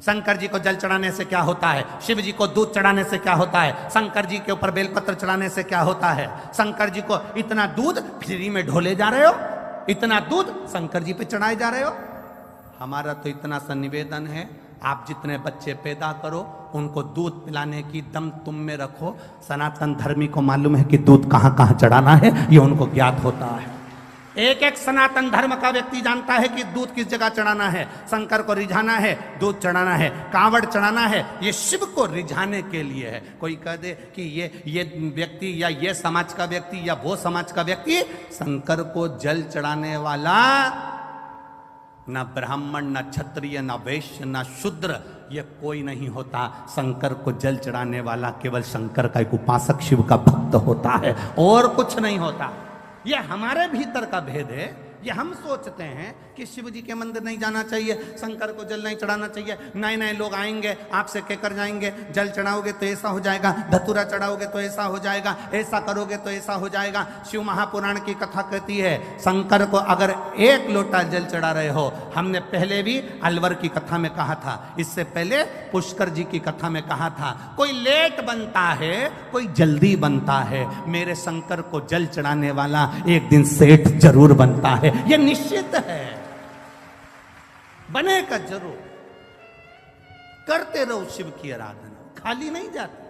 शंकर जी को जल चढ़ाने से क्या होता है, शिव जी को दूध चढ़ाने से क्या होता है, शंकर जी के ऊपर बेलपत्र चढ़ाने से क्या होता है। शंकर जी को इतना दूध फ्री में ढोले जा रहे हो, इतना दूध शंकर जी पे चढ़ाए जा रहे हो। हमारा तो इतना सा निवेदन है, आप जितने बच्चे पैदा करो उनको दूध पिलाने की दम तुम में रखो। सनातन धर्मी को मालूम है कि दूध कहां कहां चढ़ाना है, ये उनको ज्ञात होता है। एक एक सनातन धर्म का व्यक्ति जानता है कि दूध किस जगह चढ़ाना है। शंकर को रिझाना है, दूध चढ़ाना है, कांवड़ चढ़ाना है, ये शिव को रिझाने के लिए है। कोई कह दे कि ये व्यक्ति या ये समाज का व्यक्ति या वो समाज का व्यक्ति, शंकर को जल चढ़ाने वाला न ब्राह्मण, न क्षत्रिय, न वैश्य, न शूद्र, ये कोई नहीं होता। शंकर को जल चढ़ाने वाला केवल शंकर का एक उपासक, शिव का भक्त होता है, और कुछ नहीं होता। ये हमारे भीतर का भेद है। ये हम सोचते हैं कि शिव जी के मंदिर नहीं जाना चाहिए, शंकर को जल नहीं चढ़ाना चाहिए। नए नए लोग आएंगे, आपसे कहकर जाएंगे जल चढ़ाओगे तो ऐसा हो जाएगा, धतूरा चढ़ाओगे तो ऐसा हो जाएगा, ऐसा करोगे तो ऐसा हो जाएगा। शिव महापुराण की कथा कहती है, शंकर को अगर एक लोटा जल चढ़ा रहे हो, हमने पहले भी अलवर की कथा में कहा था, इससे पहले पुष्कर जी की कथा में कहा था, कोई लेट बनता है, कोई जल्दी बनता है, मेरे शंकर को जल चढ़ाने वाला एक दिन सेठ जरूर बनता है। ये निश्चित है, बनेगा जरूर। करते रहो शिव की आराधना, खाली नहीं जाती।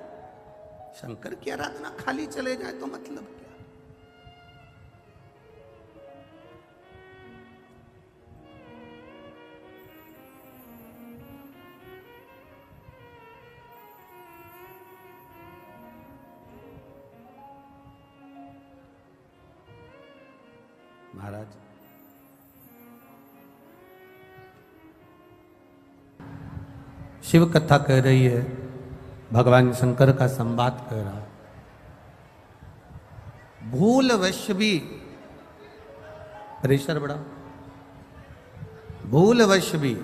शंकर की आराधना खाली चले जाए तो मतलब क्या। महाराज शिव कथा कह रही है, भगवान शंकर का संवाद कह रहा है। भूलवश भी, प्रेशर बड़ा, भूलवश भी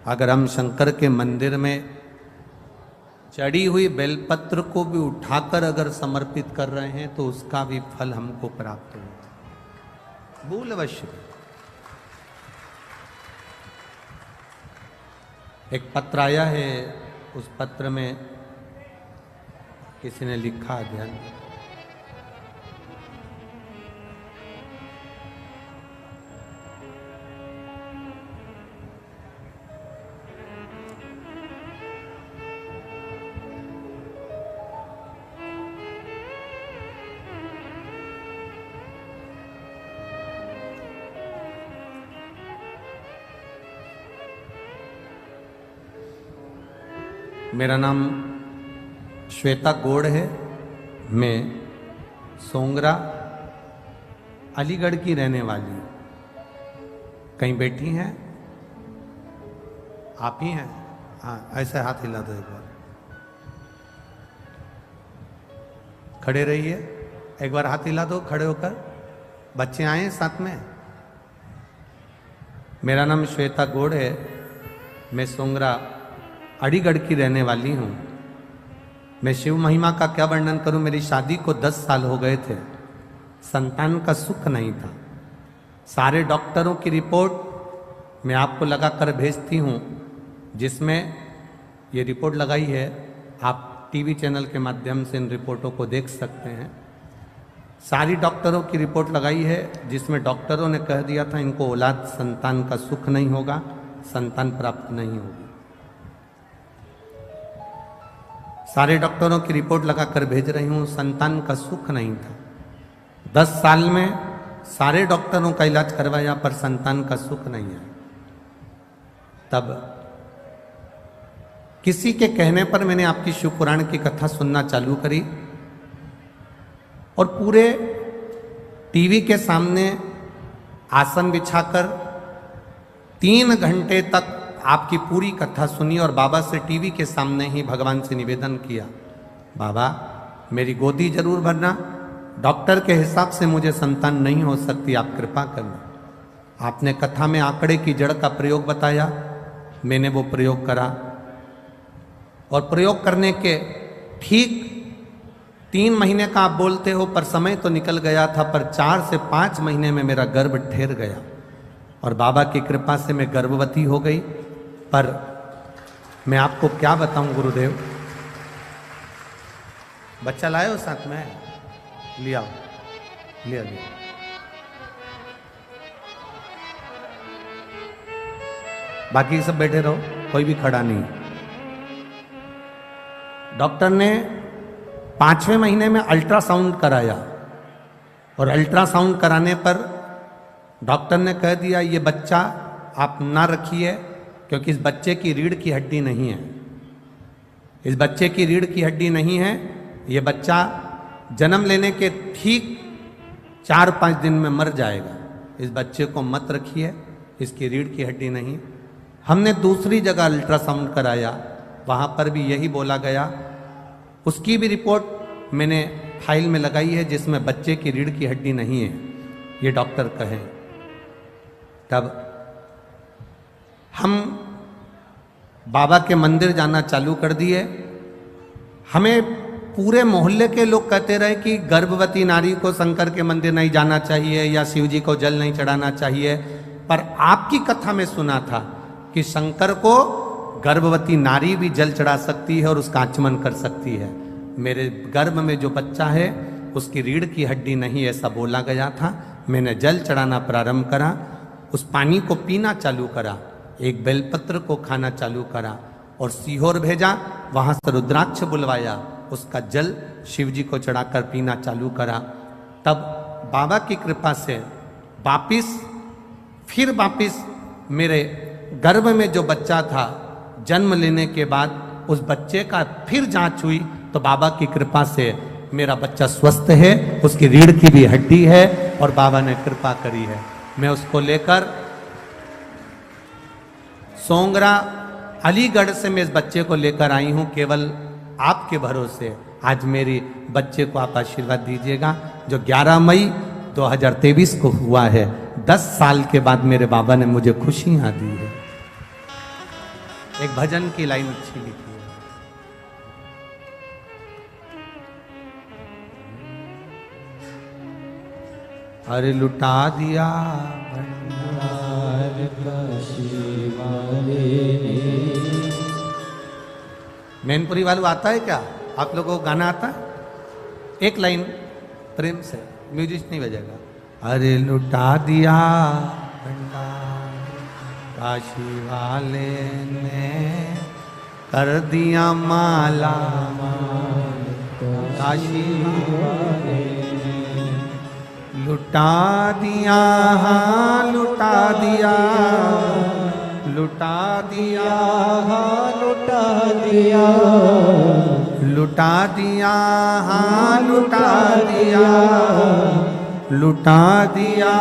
अगर हम शंकर के मंदिर में चढ़ी हुई बेलपत्र को भी उठाकर अगर समर्पित कर रहे हैं तो उसका भी फल हमको प्राप्त होता है। भूलवश एक पत्र आया है, उस पत्र में किसी ने लिखा, ध्यान, मेरा नाम श्वेता गौड़ है, मैं सोंगरा अलीगढ़ की रहने वाली हूँ। कहीं बैठी हैं आप ही हैं? हाँ, ऐसे हाथ हिला दो एक बार, खड़े रहिए, एक बार हाथ हिला दो खड़े होकर। बच्चे आए साथ में। मेरा नाम श्वेता गौड़ है, मैं सोंगरा अलीगढ़ की रहने वाली हूँ। मैं शिव महिमा का क्या वर्णन करूँ। मेरी शादी को 10 साल हो गए थे, संतान का सुख नहीं था। सारे डॉक्टरों की रिपोर्ट मैं आपको लगा कर भेजती हूँ, जिसमें ये रिपोर्ट लगाई है, आप टीवी चैनल के माध्यम से इन रिपोर्टों को देख सकते हैं। सारी डॉक्टरों की रिपोर्ट लगाई है, जिसमें डॉक्टरों ने कह दिया था इनको औलाद संतान का सुख नहीं होगा, संतान प्राप्त नहीं होगी। सारे डॉक्टरों की रिपोर्ट लगाकर भेज रही हूँ, संतान का सुख नहीं था। 10 साल में सारे डॉक्टरों का इलाज करवाया पर संतान का सुख नहीं है। तब किसी के कहने पर मैंने आपकी शिव पुराण की कथा सुनना चालू करी और पूरे टीवी के सामने आसन बिछाकर 3 घंटे तक आपकी पूरी कथा सुनी और बाबा से टीवी के सामने ही भगवान से निवेदन किया, बाबा मेरी गोदी जरूर भरना, डॉक्टर के हिसाब से मुझे संतान नहीं हो सकती, आप कृपा करना। आपने कथा में आंकड़े की जड़ का प्रयोग बताया, मैंने वो प्रयोग करा और प्रयोग करने के ठीक 3 महीने का आप बोलते हो पर समय तो निकल गया था, पर 4 से 5 महीने में मेरा गर्भ ठहर गया और बाबा की कृपा से मैं गर्भवती हो गई। पर मैं आपको क्या बताऊं गुरुदेव। बच्चा लाए हो साथ में, लिया लिया लिया। बाकी सब बैठे रहो, कोई भी खड़ा नहीं। डॉक्टर ने 5वें महीने में अल्ट्रासाउंड कराया और अल्ट्रासाउंड कराने पर डॉक्टर ने कह दिया ये बच्चा आप ना रखिए, क्योंकि इस बच्चे की रीढ़ की हड्डी नहीं है। इस बच्चे की रीढ़ की हड्डी नहीं है। ये बच्चा जन्म लेने के ठीक 4-5 दिन में मर जाएगा। इस बच्चे को मत रखिए, इसकी रीढ़ की हड्डी नहीं। हमने दूसरी जगह अल्ट्रासाउंड कराया, वहाँ पर भी यही बोला गया। उसकी भी रिपोर्ट मैंने फाइल में लगाई है, जिसमें बच्चे की रीढ़ की हड्डी नहीं है, ये डॉक्टर कहें। तब हम बाबा के मंदिर जाना चालू कर दिए। हमें पूरे मोहल्ले के लोग कहते रहे कि गर्भवती नारी को शंकर के मंदिर नहीं जाना चाहिए या शिव जी को जल नहीं चढ़ाना चाहिए। पर आपकी कथा में सुना था कि शंकर को गर्भवती नारी भी जल चढ़ा सकती है और उसका आचमन कर सकती है। मेरे गर्भ में जो बच्चा है उसकी रीढ़ की हड्डी नहीं, ऐसा बोला गया था। मैंने जल चढ़ाना प्रारंभ करा, उस पानी को पीना चालू करा, एक बेलपत्र को खाना चालू करा और सीहोर भेजा। वहाँ से रुद्राक्ष बुलवाया, उसका जल शिव जी को चढ़ाकर पीना चालू करा। तब बाबा की कृपा से वापिस मेरे गर्भ में जो बच्चा था, जन्म लेने के बाद उस बच्चे का फिर जांच हुई तो बाबा की कृपा से मेरा बच्चा स्वस्थ है, उसकी रीढ़ की भी हड्डी है और बाबा ने कृपा करी है। मैं उसको लेकर सोंगरा अलीगढ़ से मैं इस बच्चे को लेकर आई हूं, केवल आपके भरोसे। आज मेरी बच्चे को आप आशीर्वाद दीजिएगा, जो 11 मई 2023 को हुआ है। 10 साल के बाद मेरे बाबा ने मुझे खुशियां दी है। एक भजन की लाइन अच्छी लिखी है। अरे लुटा दिया भंडार काशी वाले ने। मैनपुरी वालों आता है क्या? आप लोगों को गाना आता है? एक लाइन प्रेम से, म्यूजिक नहीं बजेगा। अरे लुटा दिया भंडार काशी वाले ने, कर दिया माला माल काशी वाले ने। लुटा दिया, हाँ लुटा दिया, लुटा दिया, हाँ लुटा दिया, लुटा दिया, हाँ लुटा दिया, लुटा दिया,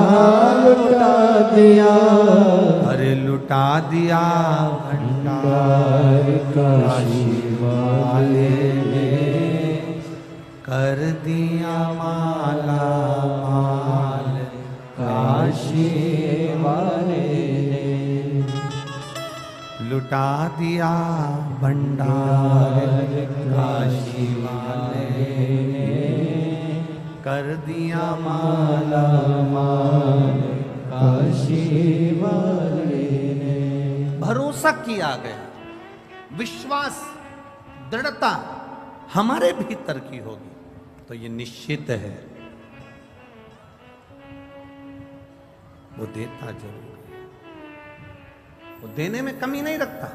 हाँ लुटा दिया। अरे लुटा दिया भंडार काशी वाले ने, कर दिया माला माल काशी वाले ने। लुटा दिया भंडार काशी वाले ने, कर दिया माला माल काशी वाले ने। भरोसा किया गया, विश्वास दृढ़ता हमारे भीतर की होगी तो ये निश्चित है वो देता जरूर है, वो देने में कमी नहीं रखता।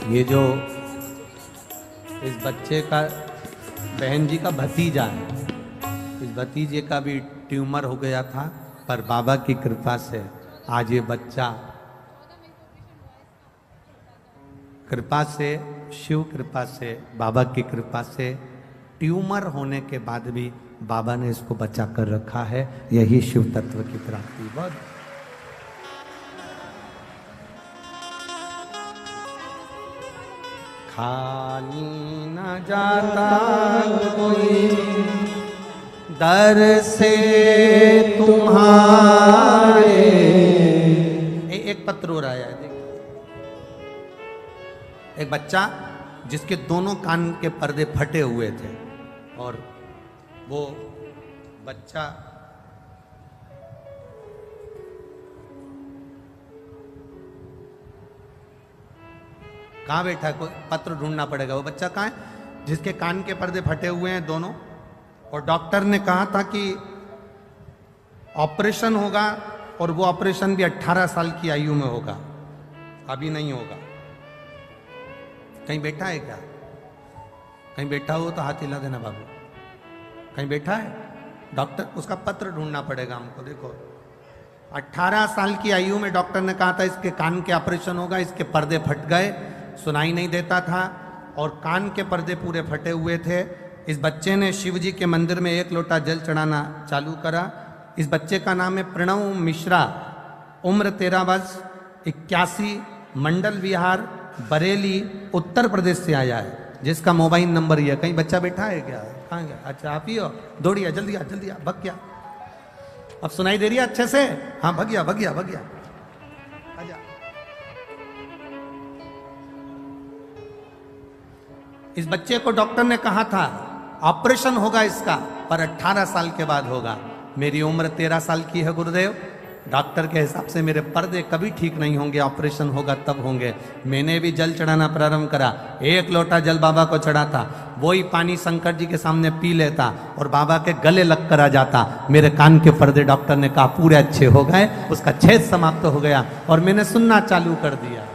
ये जो इस बच्चे का बहन जी का भतीजा है, इस भतीजे का भी ट्यूमर हो गया था, पर बाबा की कृपा से आज ये बच्चा, कृपा से, शिव कृपा से, बाबा की कृपा से ट्यूमर होने के बाद भी बाबा ने इसको बचा कर रखा है। यही शिव तत्व की प्राप्ति। बहुत खाली न जाता कोई दर से तुम्हारे। एक पत्र हो रहा है, एक बच्चा जिसके दोनों कान के पर्दे फटे हुए थे और वो बच्चा कहाँ बैठा है, कोई पत्र ढूंढना पड़ेगा। वो बच्चा कहाँ है जिसके कान के पर्दे फटे हुए हैं दोनों, और डॉक्टर ने कहा था कि ऑपरेशन होगा और वो ऑपरेशन भी 18 साल की आयु में होगा, अभी नहीं होगा। कहीं बैठा है क्या? कहीं बैठा हो तो हाथ हिला देना बाबू। कहीं बैठा है डॉक्टर? उसका पत्र ढूंढना पड़ेगा हमको। देखो 18 साल की आयु में डॉक्टर ने कहा था इसके कान के ऑपरेशन होगा, इसके पर्दे फट गए, सुनाई नहीं देता था और कान के पर्दे पूरे फटे हुए थे। इस बच्चे ने शिव जी के मंदिर में 1 लोटा जल चढ़ाना चालू करा। इस बच्चे का नाम है प्रणव मिश्रा, उम्र 13 वर्ष, 81, मंडल विहार, बरेली, उत्तर प्रदेश से आया है, जिसका मोबाइल नंबर ये। कहीं बच्चा बैठा है क्या? कहाँ गया? अच्छा आप ही हो, दौड़िया जल्दी आ, जल्दी आ, भग गया। अब सुनाई दे रही है अच्छे से? हाँ भग गया, भग गया, भग गया। आजा। इस बच्चे को डॉक्टर ने कहा था ऑपरेशन होगा इसका, पर 18 साल के बाद होगा। मेरी उम्र 13 साल की है गुरुदेव, डॉक्टर के हिसाब से मेरे पर्दे कभी ठीक नहीं होंगे, ऑपरेशन होगा तब होंगे। मैंने भी जल चढ़ाना प्रारंभ करा, 1 लोटा जल बाबा को चढ़ाता, वही पानी शंकर जी के सामने पी लेता और बाबा के गले लग कर आ जाता। मेरे कान के पर्दे डॉक्टर ने कहा पूरे अच्छे हो गए, उसका छेद समाप्त हो गया और मैंने सुनना चालू कर दिया।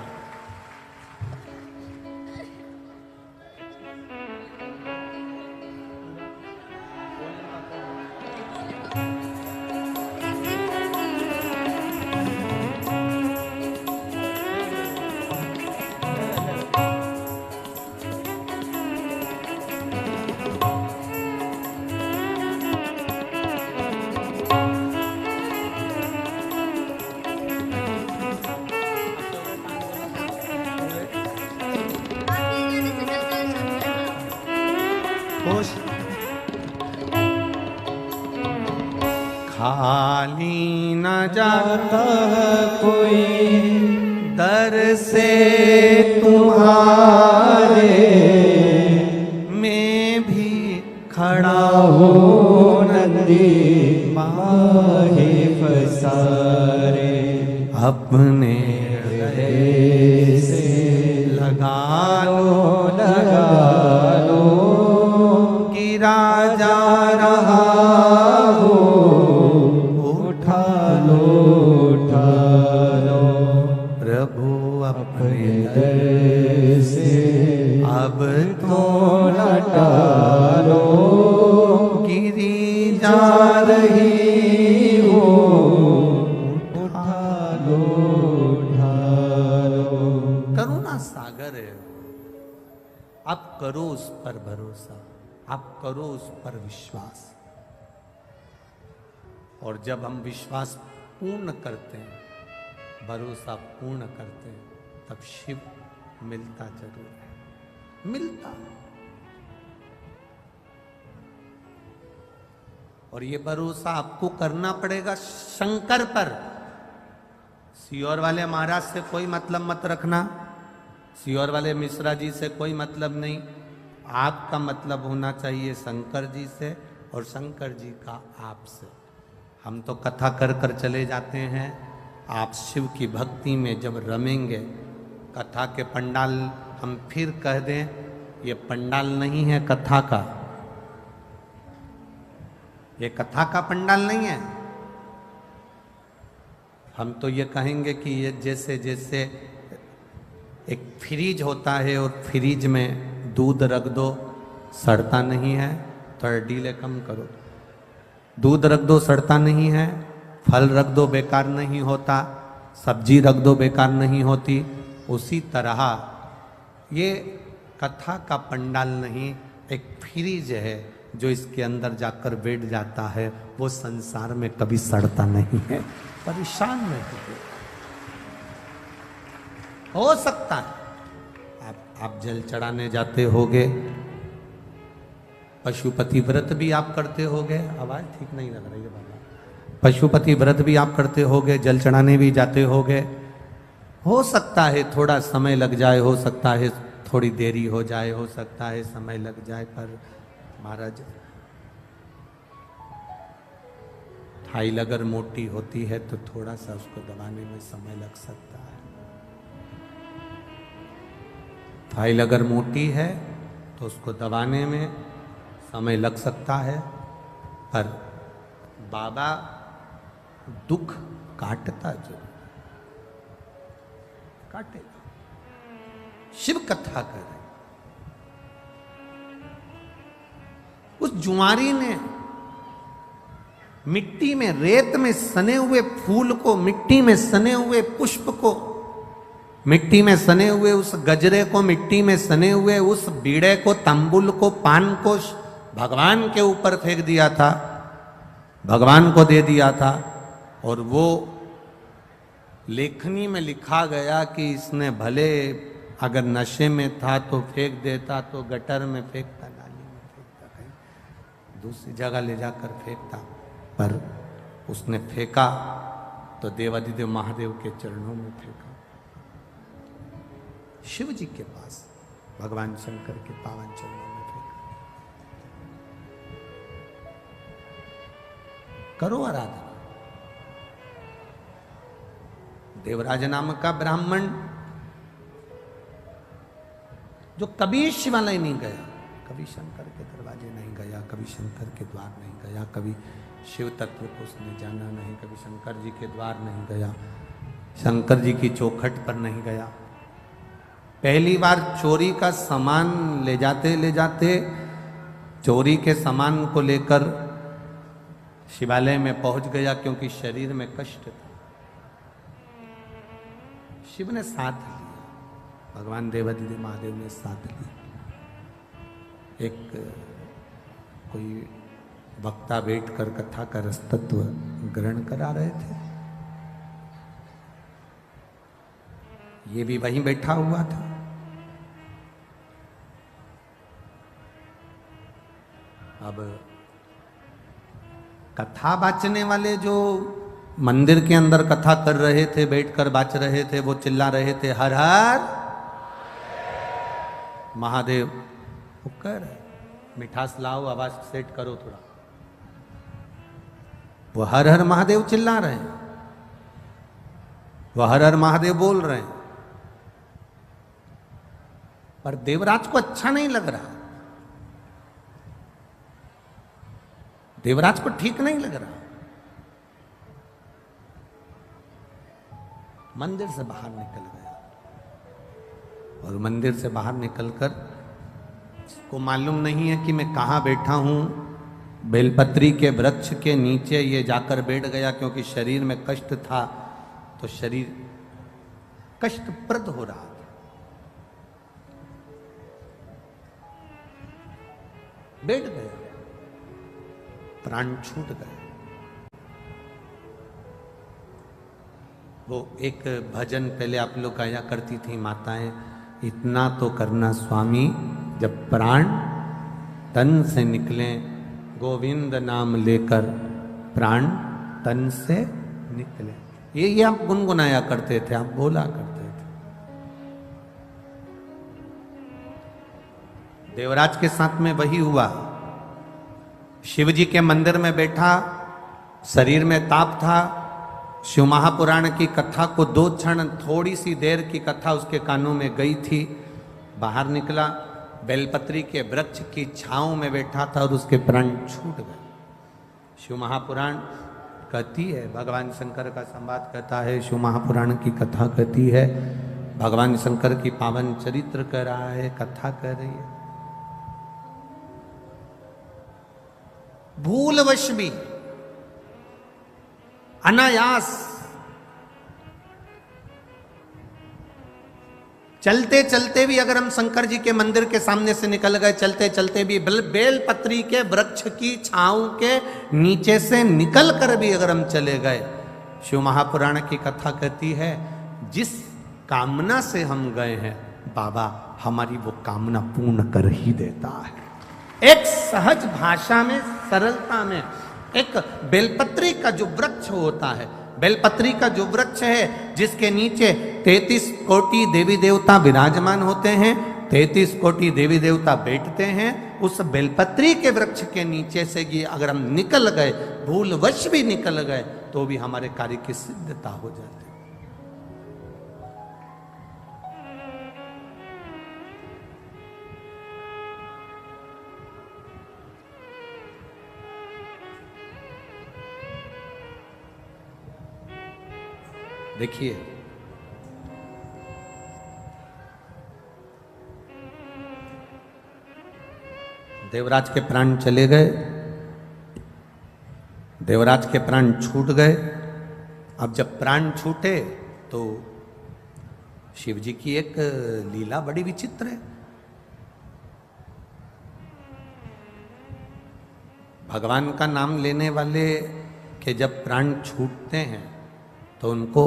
खाली न जाता कोई दर से तुम्हारे, मैं भी खड़ा हो नंदी माहे पसारे। अपने हृदय से लगा लो कि राजा रहा हो, उठा लो प्रभु अपने दर से अब तो लटा लो। गिरी जा रही हो, उठा लो। करुणा सागर है, आप करो उस पर भरोसा, आप करो उस पर विश्वास। और जब हम विश्वास पूर्ण करते हैं, भरोसा पूर्ण करते हैं, तब शिव मिलता जरूर है, मिलता। और ये भरोसा आपको करना पड़ेगा शंकर पर। सियोर वाले महाराज से कोई मतलब मत रखना, सियोर वाले मिश्रा जी से कोई मतलब नहीं। आपका मतलब होना चाहिए शंकर जी से और शंकर जी का आपसे। हम तो कथा कर कर चले जाते हैं, आप शिव की भक्ति में जब रमेंगे, कथा के पंडाल हम फिर कह दें, ये पंडाल नहीं है कथा का, ये कथा का पंडाल नहीं है। हम तो ये कहेंगे कि ये जैसे जैसे एक फ्रीज होता है और फ्रीज में दूध रख दो सड़ता नहीं है, थोड़ा डीले कम करो। दूध रख दो सड़ता नहीं है, फल रख दो बेकार नहीं होता, सब्जी रख दो बेकार नहीं होती। उसी तरह ये कथा का पंडाल नहीं, एक फ्रीज है जो इसके अंदर जाकर बैठ जाता है वो संसार में कभी सड़ता नहीं है, परेशान नहीं होता। हो सकता है आप जल चढ़ाने जाते होगे, पशुपति व्रत भी आप करते होगे, आवाज ठीक नहीं लग रही है बाबा, पशुपति व्रत भी आप करते होगे, जल चढ़ाने भी जाते होगे। हो सकता है थोड़ा समय लग जाए, हो सकता है थोड़ी देरी हो जाए, हो सकता है समय लग जाए, पर महाराज फाइल अगर मोटी होती है तो थोड़ा सा उसको दबाने में समय लग सकता है। फाइल अगर मोटी है तो उसको दबाने में समय लग सकता है, पर बाबा दुख काटता जो काटेगा। शिव कथा करे, उस जुआरी ने मिट्टी में, रेत में सने हुए फूल को, मिट्टी में सने हुए पुष्प को, मिट्टी में सने हुए उस गजरे को, मिट्टी में सने हुए उस बीड़े को, तंबुल को, पान को भगवान के ऊपर फेंक दिया था, भगवान को दे दिया था। और वो लेखनी में लिखा गया कि इसने भले अगर नशे में था तो फेंक देता, तो गटर में फेंकता, नाली में फेंकता, कहीं दूसरी जगह ले जाकर फेंकता, पर उसने फेंका तो देवाधिदेव महादेव के चरणों में फेंका, शिव जी के पास, भगवान शंकर के पावन चरणों में फेंका। करो आराधना। देवराज नाम का ब्राह्मण जो कभी शिवालय नहीं गया, कभी शंकर के दरवाजे नहीं गया, कभी शंकर के द्वार नहीं गया, कभी शिव तत्व को उसने जाना नहीं, कभी शंकर जी के द्वार नहीं गया, शंकर जी की चौखट पर नहीं गया। पहली बार चोरी का सामान ले जाते चोरी के सामान को लेकर शिवालय में पहुंच गया, क्योंकि शरीर में कष्ट था। शिव ने साथ लिया, भगवान देवाधिदेव महादेव ने साथ लिया। एक कोई वक्ता बैठकर कथा का रसतत्व ग्रहण करा रहे थे, ये भी वहीं बैठा हुआ था। अब कथा बाचने वाले जो मंदिर के अंदर कथा कर रहे थे, बैठकर बाच रहे थे, वो चिल्ला रहे थे हर हर महादेव। वो कर मिठास लाओ, आवाज सेट करो थोड़ा। वो हर हर महादेव चिल्ला रहे हैं, वो हर हर महादेव बोल रहे हैं, पर देवराज को अच्छा नहीं लग रहा, देवराज को ठीक नहीं लग रहा। मंदिर से बाहर निकल गया, और मंदिर से बाहर निकलकर उसको मालूम नहीं है कि मैं कहाँ बैठा हूँ। बेलपत्री के वृक्ष के नीचे ये जाकर बैठ गया, क्योंकि शरीर में कष्ट था, तो शरीर कष्टप्रद हो रहा था। बैठ गया, प्राण छूट गए। वो एक भजन पहले आप लोग गाया करती थी माताएं, इतना तो करना स्वामी जब प्राण तन से निकले, गोविंद नाम लेकर प्राण तन से निकले। ये आप गुनगुनाया करते थे, आप बोला करते थे। देवराज के साथ में वही हुआ। शिव जी के मंदिर में बैठा, शरीर में ताप था। शिव महापुराण की कथा को 2 क्षण, थोड़ी सी देर की कथा उसके कानों में गई थी। बाहर निकला, बेलपत्री के वृक्ष की छांव में बैठा था और उसके प्राण छूट गए। शिव महापुराण कहती है, भगवान शंकर का संवाद कहता है, शिव महापुराण की कथा कहती है, भगवान शंकर की पावन चरित्र कह रहा है, कथा कह रही है। भूलवश भी, अनायास चलते चलते भी अगर हम शंकर जी के मंदिर के सामने से निकल गए, चलते चलते भी बेलपत्री के वृक्ष की छांव के नीचे से निकल कर भी अगर हम चले गए, शिव महापुराण की कथा कहती है जिस कामना से हम गए हैं बाबा हमारी वो कामना पूर्ण कर ही देता है। एक सहज भाषा में, सरलता में, एक बेलपत्री का जो वृक्ष होता है, बेलपत्री का जो वृक्ष है जिसके नीचे 33 कोटि देवी देवता विराजमान होते हैं, 33 कोटि देवी देवता बैठते हैं, उस बेलपत्री के वृक्ष के नीचे से ही अगर हम निकल गए, भूलवश भी निकल गए, तो भी हमारे कार्य की सिद्धता हो जाती है। देखिए देवराज के प्राण चले गए, देवराज के प्राण छूट गए। अब जब प्राण छूटे तो शिव जी की एक लीला बड़ी विचित्र है। भगवान का नाम लेने वाले के जब प्राण छूटते हैं तो उनको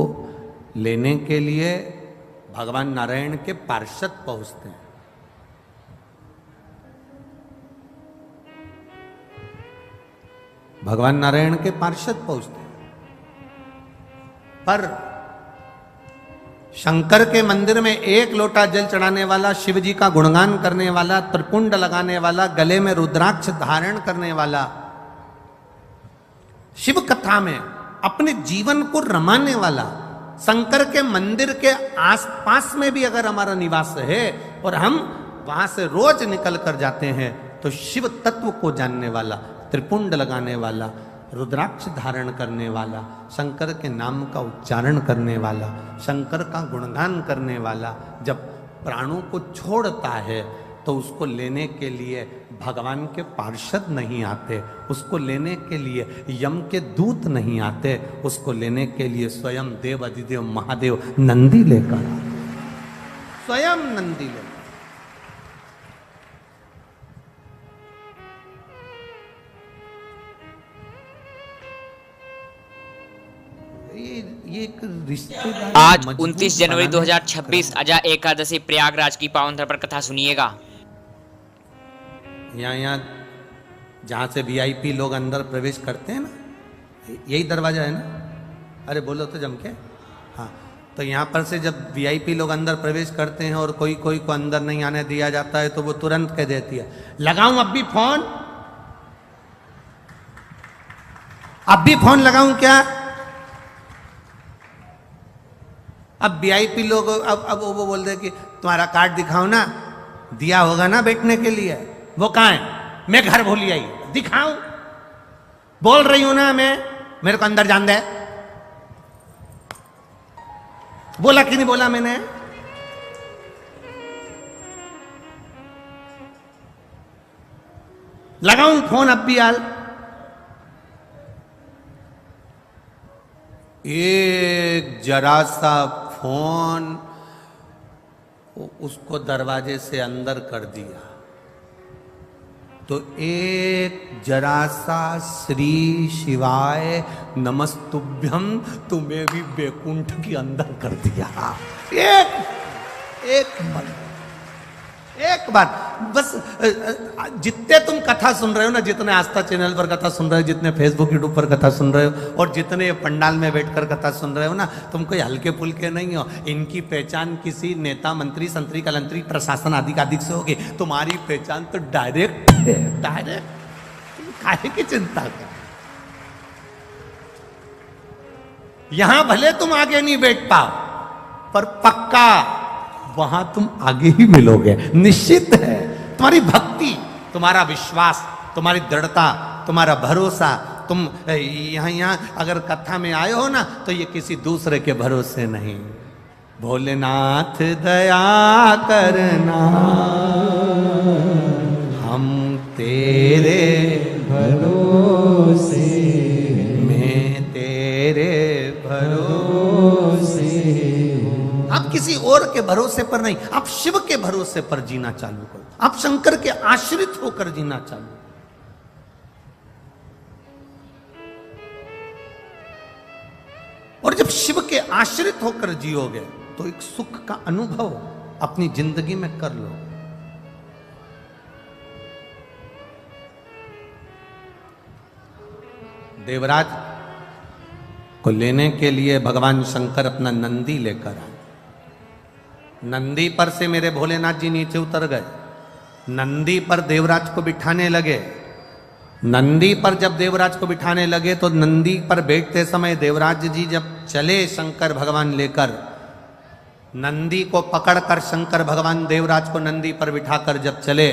लेने के लिए भगवान नारायण के पार्षद पहुंचते हैं। भगवान नारायण के पार्षद पहुंचते हैं, पर शंकर के मंदिर में एक लोटा जल चढ़ाने वाला, शिव जी का गुणगान करने वाला, त्रिपुंड लगाने वाला, गले में रुद्राक्ष धारण करने वाला, शिव कथा में अपने जीवन को रमाने वाला, शंकर के मंदिर के आसपास में भी अगर हमारा निवास है और हम वहां से रोज निकल कर जाते हैं, तो शिव तत्व को जानने वाला, त्रिपुंड लगाने वाला, रुद्राक्ष धारण करने वाला, शंकर के नाम का उच्चारण करने वाला, शंकर का गुणगान करने वाला जब प्राणों को छोड़ता है तो उसको लेने के लिए भगवान के पार्षद नहीं आते, उसको लेने के लिए यम के दूत नहीं आते, उसको लेने के लिए स्वयं देव अधिदेव महादेव नंदी लेकर आते, स्वयं नंदी लेकर। ये एक रिश्तेदार। आज 29 जनवरी 2026 अजा एकादशी प्रयागराज की पावन धरा पर कथा सुनिएगा। यहाँ जहाँ से वीआईपी लोग अंदर प्रवेश करते हैं ना, यही दरवाजा है ना, अरे बोलो तो जम के, हाँ, तो यहाँ पर से जब वीआईपी लोग अंदर प्रवेश करते हैं और कोई कोई को अंदर नहीं आने दिया जाता है तो वो तुरंत कह देती है लगाऊं अब भी फोन, अब भी फोन लगाऊं क्या। अब वीआईपी लोग अब वो बोलते कि तुम्हारा कार्ड दिखाओ ना, दिया होगा ना बैठने के लिए, वो कहाँ है, मैं घर भूली आई, दिखाऊं, बोल रही हूं ना मैं, मेरे को अंदर जान दे, बोला कि नहीं बोला मैंने। लगाऊं फोन अब भी हाल, एक जरा सा फोन उसको दरवाजे से अंदर कर दिया तो एक जरा सा श्री शिवाय नमस्तुभ्यम तुम्हें भी बैकुंठ के अंदर कर दिया। एक बार बस, जितने तुम कथा सुन रहे हो ना, जितने आस्था चैनल पर कथा सुन रहे हो, जितने फेसबुक यूट्यूब पर कथा सुन रहे हो और जितने पंडाल में बैठकर कथा सुन रहे हो ना, तुम कोई हल्के फुल्के नहीं हो। इनकी पहचान किसी नेता, मंत्री, संतरी, कलंतरी, प्रशासन आदि से होगी। तुम्हारी पहचान तो डायरेक्ट है, डायरेक्ट। तुम काहे की चिंता कर, यहां भले तुम आगे नहीं बैठ पाओ पर पक्का वहां तुम आगे ही मिलोगे, निश्चित है। तुम्हारी भक्ति, तुम्हारा विश्वास, तुम्हारी दृढ़ता, तुम्हारा भरोसा, तुम यहाँ अगर कथा में आए हो ना तो ये किसी दूसरे के भरोसे नहीं। भोलेनाथ दया करना, हम तेरे भरोसे, मैं तेरे भरोसे, आप किसी और के भरोसे पर नहीं, आप शिव के भरोसे पर जीना चालू करो, आप शंकर के आश्रित होकर जीना चालू। और जब शिव के आश्रित होकर जियोगे तो एक सुख का अनुभव अपनी जिंदगी में कर लो। देवराज को लेने के लिए भगवान शंकर अपना नंदी लेकर आए। नंदी पर से मेरे भोलेनाथ जी नीचे उतर गए, नंदी पर देवराज को बिठाने लगे। नंदी पर जब देवराज को बिठाने लगे तो नंदी पर बैठते समय देवराज जी जब चले शंकर भगवान लेकर, नंदी को पकड़कर शंकर भगवान देवराज को नंदी पर बिठाकर जब चले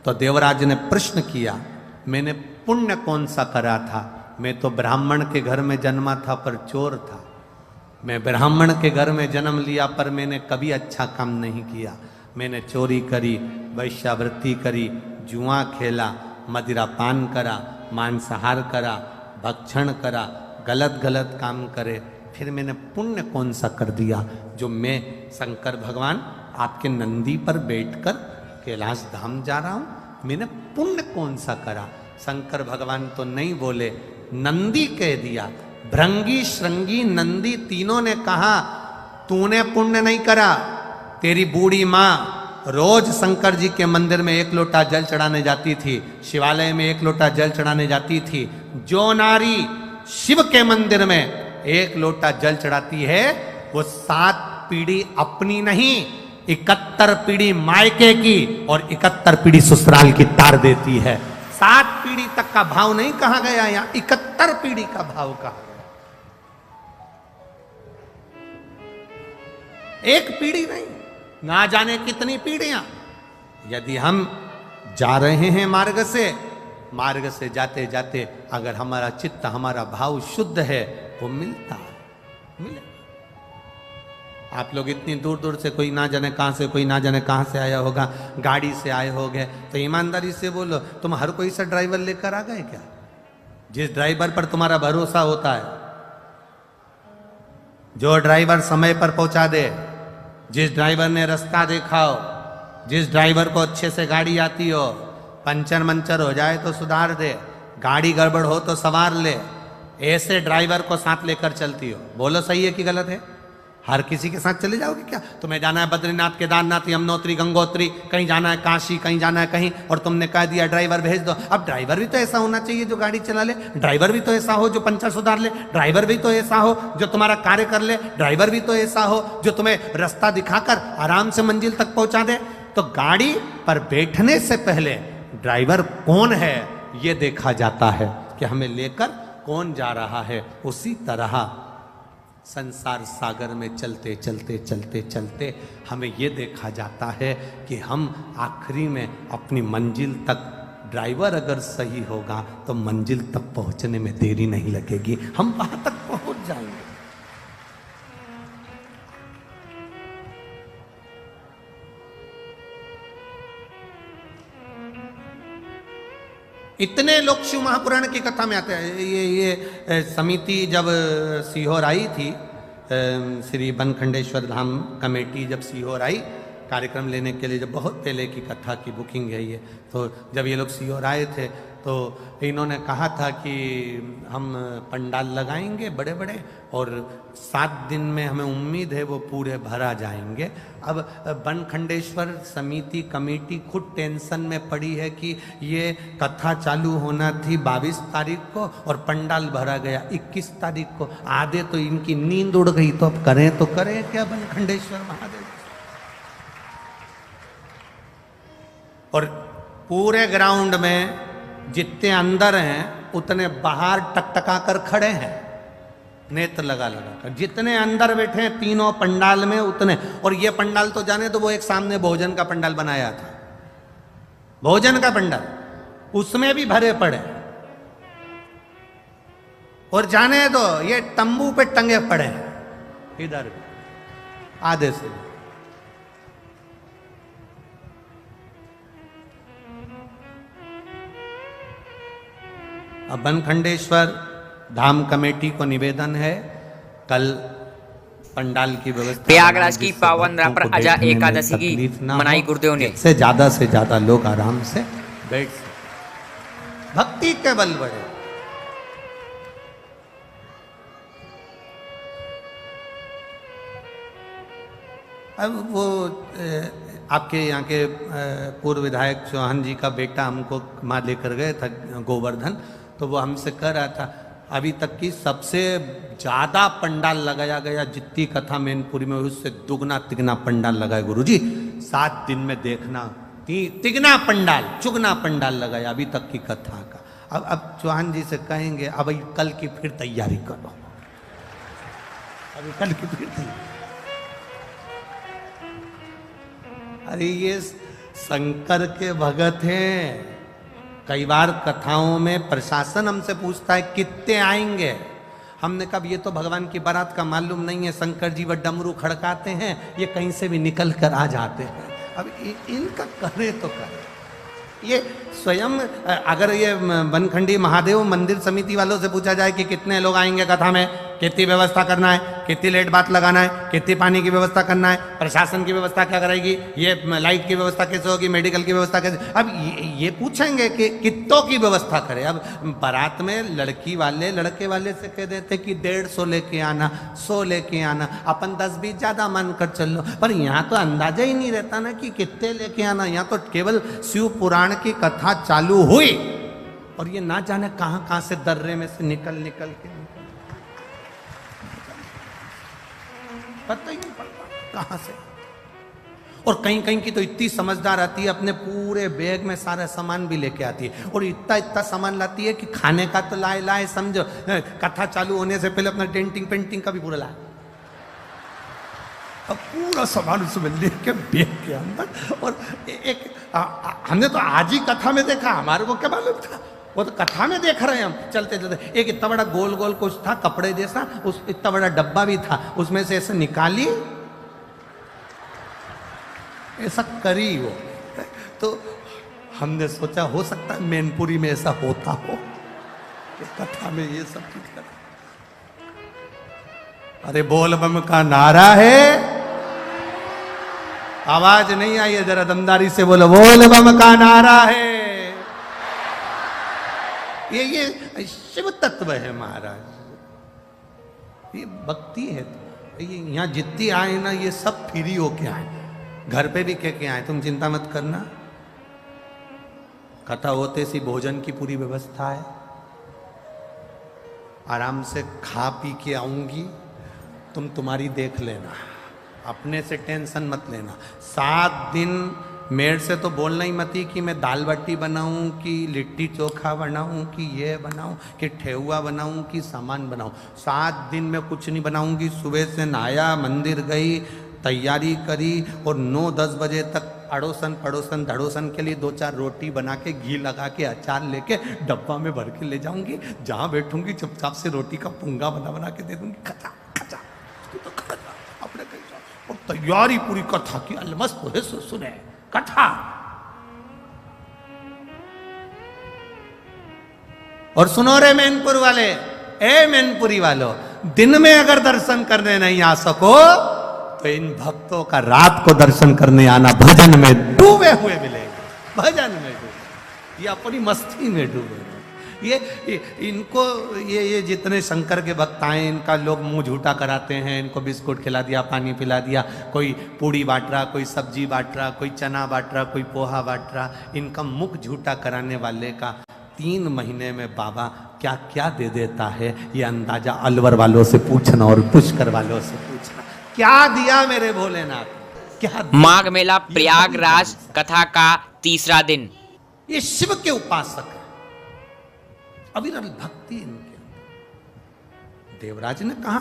तो देवराज ने प्रश्न किया, मैंने पुण्य कौन सा करा था? मैं तो ब्राह्मण के घर में जन्मा था पर चोर था। मैं ब्राह्मण के घर में जन्म लिया पर मैंने कभी अच्छा काम नहीं किया। मैंने चोरी करी, वैश्यावृत्ति करी, जुआ खेला, मदिरा पान करा, मांसाहार करा, भक्षण करा, गलत गलत काम करे। फिर मैंने पुण्य कौन सा कर दिया जो मैं शंकर भगवान आपके नंदी पर बैठकर कैलाश धाम जा रहा हूं? मैंने पुण्य कौन सा करा? शंकर भगवान तो नहीं बोले, नंदी कह दिया। भृंगी, श्रृंगी, नंदी तीनों ने कहा तूने पुण्य नहीं करा। तेरी बूढ़ी माँ रोज शंकर जी के मंदिर में 1 लोटा जल चढ़ाने जाती थी, शिवालय में 1 लोटा जल चढ़ाने जाती थी। जो नारी शिव के मंदिर में 1 लोटा जल चढ़ाती है वो 7 पीढ़ी अपनी नहीं, 71 पीढ़ी मायके की और 71 पीढ़ी ससुराल की तार देती है। 7 पीढ़ी तक का भाव नहीं कहा गया, यहां 71 पीढ़ी का भाव कहा गया। एक पीढ़ी नहीं, ना जाने कितनी पीढ़ियां। यदि हम जा रहे हैं मार्ग से जाते जाते अगर हमारा चित्त, हमारा भाव शुद्ध है वो मिलता है, मिले। आप लोग इतनी दूर दूर से, कोई ना जाने कहां से, कोई ना जाने कहां से आया होगा, गाड़ी से आए होंगे, तो ईमानदारी से बोलो, तुम हर कोई सा ड्राइवर लेकर आ गए क्या? जिस ड्राइवर पर तुम्हारा भरोसा होता है, जो ड्राइवर समय पर पहुंचा दे, जिस ड्राइवर ने रास्ता देखा हो, जिस ड्राइवर को अच्छे से गाड़ी आती हो, पंचर मंचर हो जाए तो सुधार दे, गाड़ी गड़बड़ हो तो संवार ले, ऐसे ड्राइवर को साथ लेकर चलती हो। बोलो सही है कि गलत है? हर किसी के साथ चले जाओगे क्या? तुम्हें जाना है बद्रीनाथ, केदारनाथ, यमुनोत्री, गंगोत्री, कहीं जाना है काशी, कहीं जाना है कहीं, और तुमने कह दिया ड्राइवर भेज दो। अब ड्राइवर भी तो ऐसा होना चाहिए जो गाड़ी चला ले, ड्राइवर भी तो ऐसा हो जो पंचर सुधार ले, ड्राइवर भी तो ऐसा हो जो तुम्हारा कार्य कर ले, ड्राइवर भी तो ऐसा हो जो तुम्हें रास्ता दिखाकर आराम से मंजिल तक पहुंचा दे। तो गाड़ी पर बैठने से पहले ड्राइवर कौन है ये देखा जाता है कि हमें लेकर कौन जा रहा है। उसी तरह संसार सागर में चलते चलते चलते चलते हमें ये देखा जाता है कि हम आखिरी में अपनी मंजिल तक, ड्राइवर अगर सही होगा तो मंजिल तक पहुंचने में देरी नहीं लगेगी, हम वहां तक पहुंच जाएंगे। इतने लोग शिव महापुराण की कथा में आते हैं। ये समिति जब सीहोर आई थी, श्री बनखंडेश्वर धाम कमेटी जब सीहोर आई कार्यक्रम लेने के लिए, जब बहुत पहले की कथा की बुकिंग है ये, तो जब ये लोग सीहोर आए थे तो इन्होंने कहा था कि हम पंडाल लगाएंगे बड़े बड़े और 7 दिन में हमें उम्मीद है वो पूरे भरा जाएंगे। अब बनखंडेश्वर समिति कमेटी खुद टेंशन में पड़ी है कि ये कथा चालू होना थी 22 तारीख को और पंडाल भरा गया 21 तारीख को। आधे तो इनकी नींद उड़ गई, तो अब करें तो करें क्या बनखंडेश्वर महादेव। और पूरे ग्राउंड में जितने अंदर हैं उतने बाहर टकटका कर खड़े हैं, नेत्र लगा लगा कर। जितने अंदर बैठे हैं तीनों पंडाल में उतने, और ये पंडाल तो जाने तो वो एक सामने भोजन का पंडाल बनाया था, भोजन का पंडाल, उसमें भी भरे पड़े। और जाने दो ये तंबू पे टंगे पड़े हैं इधर आधे से। अब बनखंडेश्वर धाम कमेटी को निवेदन है, कल पंडाल की व्यवस्था प्रयागराज बनाई की जिससे पावन भक्तों पर को अजा बैठने में एकादशी की तकलीफ ना मनाई हो, गुरुदेव ने। जिससे से ज्यादा लोग आराम से बैठ सके, भक्ति के बल बढ़े। अब वो आपके यहाँ के पूर्व विधायक चौहान जी का बेटा हमको माँ लेकर गए था गोवर्धन, तो वो हमसे कह रहा था अभी तक की सबसे ज्यादा पंडाल लगाया गया, जितनी कथा मैनपुरी में हुई उससे दुगना तिगना पंडाल लगाए गुरुजी। 7 दिन में देखना तिगना पंडाल चुगना पंडाल लगाया अभी तक की कथा का। अब चौहान जी से कहेंगे अब कल की फिर तैयारी करो, अभी कल की फिर तैयारी। अरे ये शंकर के भगत हैं। कई बार कथाओं में प्रशासन हमसे पूछता है कितने आएंगे, हमने कहा ये तो भगवान की बारात का मालूम नहीं है, शंकर जी वो डमरू खड़काते हैं, ये कहीं से भी निकल कर आ जाते हैं। अब इनका करे तो करे। ये स्वयं अगर ये बनखंडी महादेव मंदिर समिति वालों से पूछा जाए कि कितने लोग आएंगे कथा में, कितनी व्यवस्था करना है, कितनी लेट बात लगाना है, कितनी पानी की व्यवस्था करना है, प्रशासन की व्यवस्था क्या करेगी, ये लाइट की व्यवस्था कैसे होगी, मेडिकल की व्यवस्था कैसे, अब ये पूछेंगे कि कितनों की व्यवस्था करें। अब बारात में लड़की वाले लड़के वाले से कह देते कि 150 लेके आना, 100 लेके आना, अपन 10-20 ज्यादा मान कर चल लो। पर यहाँ तो अंदाजा ही नहीं रहता ना कि कितने लेके आना। यहाँ तो केवल शिव पुराण की कथा चालू हुई और ये ना जाने कहां कहां से दर्रे में से निकल के पता ही नहीं पड़ता कहां से। और कहीं कहीं की तो इतनी समझदार आती है, अपने पूरे बैग में सारा सामान भी लेके आती है, और इतना सामान लाती है कि खाने का तो लाए समझो, कथा चालू होने से पहले अपना डेंटिंग पेंटिंग का भी पूरा लाए। अब पूरा सामान उसमें लेके बैग के अंदर। और एक हमने तो आज ही कथा में देखा, हमारे को क्या मालूम था, वो तो कथा में देख रहे हैं हम चलते चलते। एक इतना बड़ा गोल गोल कुछ था कपड़े जैसा, उस इतना बड़ा डब्बा भी था, उसमें से ऐसे निकाली, ऐसा करी वो। तो हमने सोचा हो सकता है मैनपुरी में ऐसा होता हो कि कथा में ये सब चीज कर। अरे बोल बम का नारा है, आवाज नहीं आई है, जरा दमदारी से बोलो, बोल बम का नारा है। ये शिव तत्व है महाराज, ये भक्ति है। ये यहाँ जितनी आए ना ये सब फ्री होके आए, घर पे भी कह के आए, तुम चिंता मत करना, कथा होते सी भोजन की पूरी व्यवस्था है, आराम से खा पी के आऊंगी, तुम तुम्हारी देख लेना, अपने से टेंशन मत लेना। 7 दिन मेरे से तो बोलना ही मत ही कि मैं दाल बाटी बनाऊं, कि लिट्टी चोखा बनाऊं, कि ये बनाऊं, कि ठेहुआ बनाऊं, कि सामान बनाऊं। 7 दिन में कुछ नहीं बनाऊंगी। सुबह से नहाया, मंदिर गई, तैयारी करी, और 9-10 बजे तक अड़ोसन पड़ोसन धड़ोसन के लिए 2-4 रोटी बना के घी लगा के अचार लेके डब्बा में भर के ले जाऊंगी। जहाँ बैठूंगी चुपचाप से रोटी का पुंगा बना के दे दूंगी, खचा खचा तो खचा अपने कहीं। और तैयारी पूरी कथा की अलमस्त हो है, सुने कथा। और सुनो रे मैनपुर वाले, ए मैनपुरी वालों, दिन में अगर दर्शन करने नहीं आ सको तो इन भक्तों का रात को दर्शन करने आना, भजन में डूबे हुए मिलेंगे, भजन में डूबे, ये अपनी मस्ती में डूबे। ये इनको ये जितने शंकर के भक्त आए, इनका लोग मुंह झूठा कराते हैं, इनको बिस्कुट खिला दिया, पानी पिला दिया, कोई पूड़ी बांट रहा, कोई सब्जी बांट रहा, कोई चना बांट रहा, कोई पोहा बांट रहा। इनका मुख झूठा कराने वाले का 3 महीने में बाबा क्या क्या दे देता है, ये अंदाजा अलवर वालों से पूछना और पुष्कर वालों से पूछना। क्या दिया मेरे भोलेनाथ, क्या दिया? माघ मेला प्रयागराज कथा का 3रा दिन। ये शिव के उपासक है, अविरल भक्ति इनके। देवराज ने कहा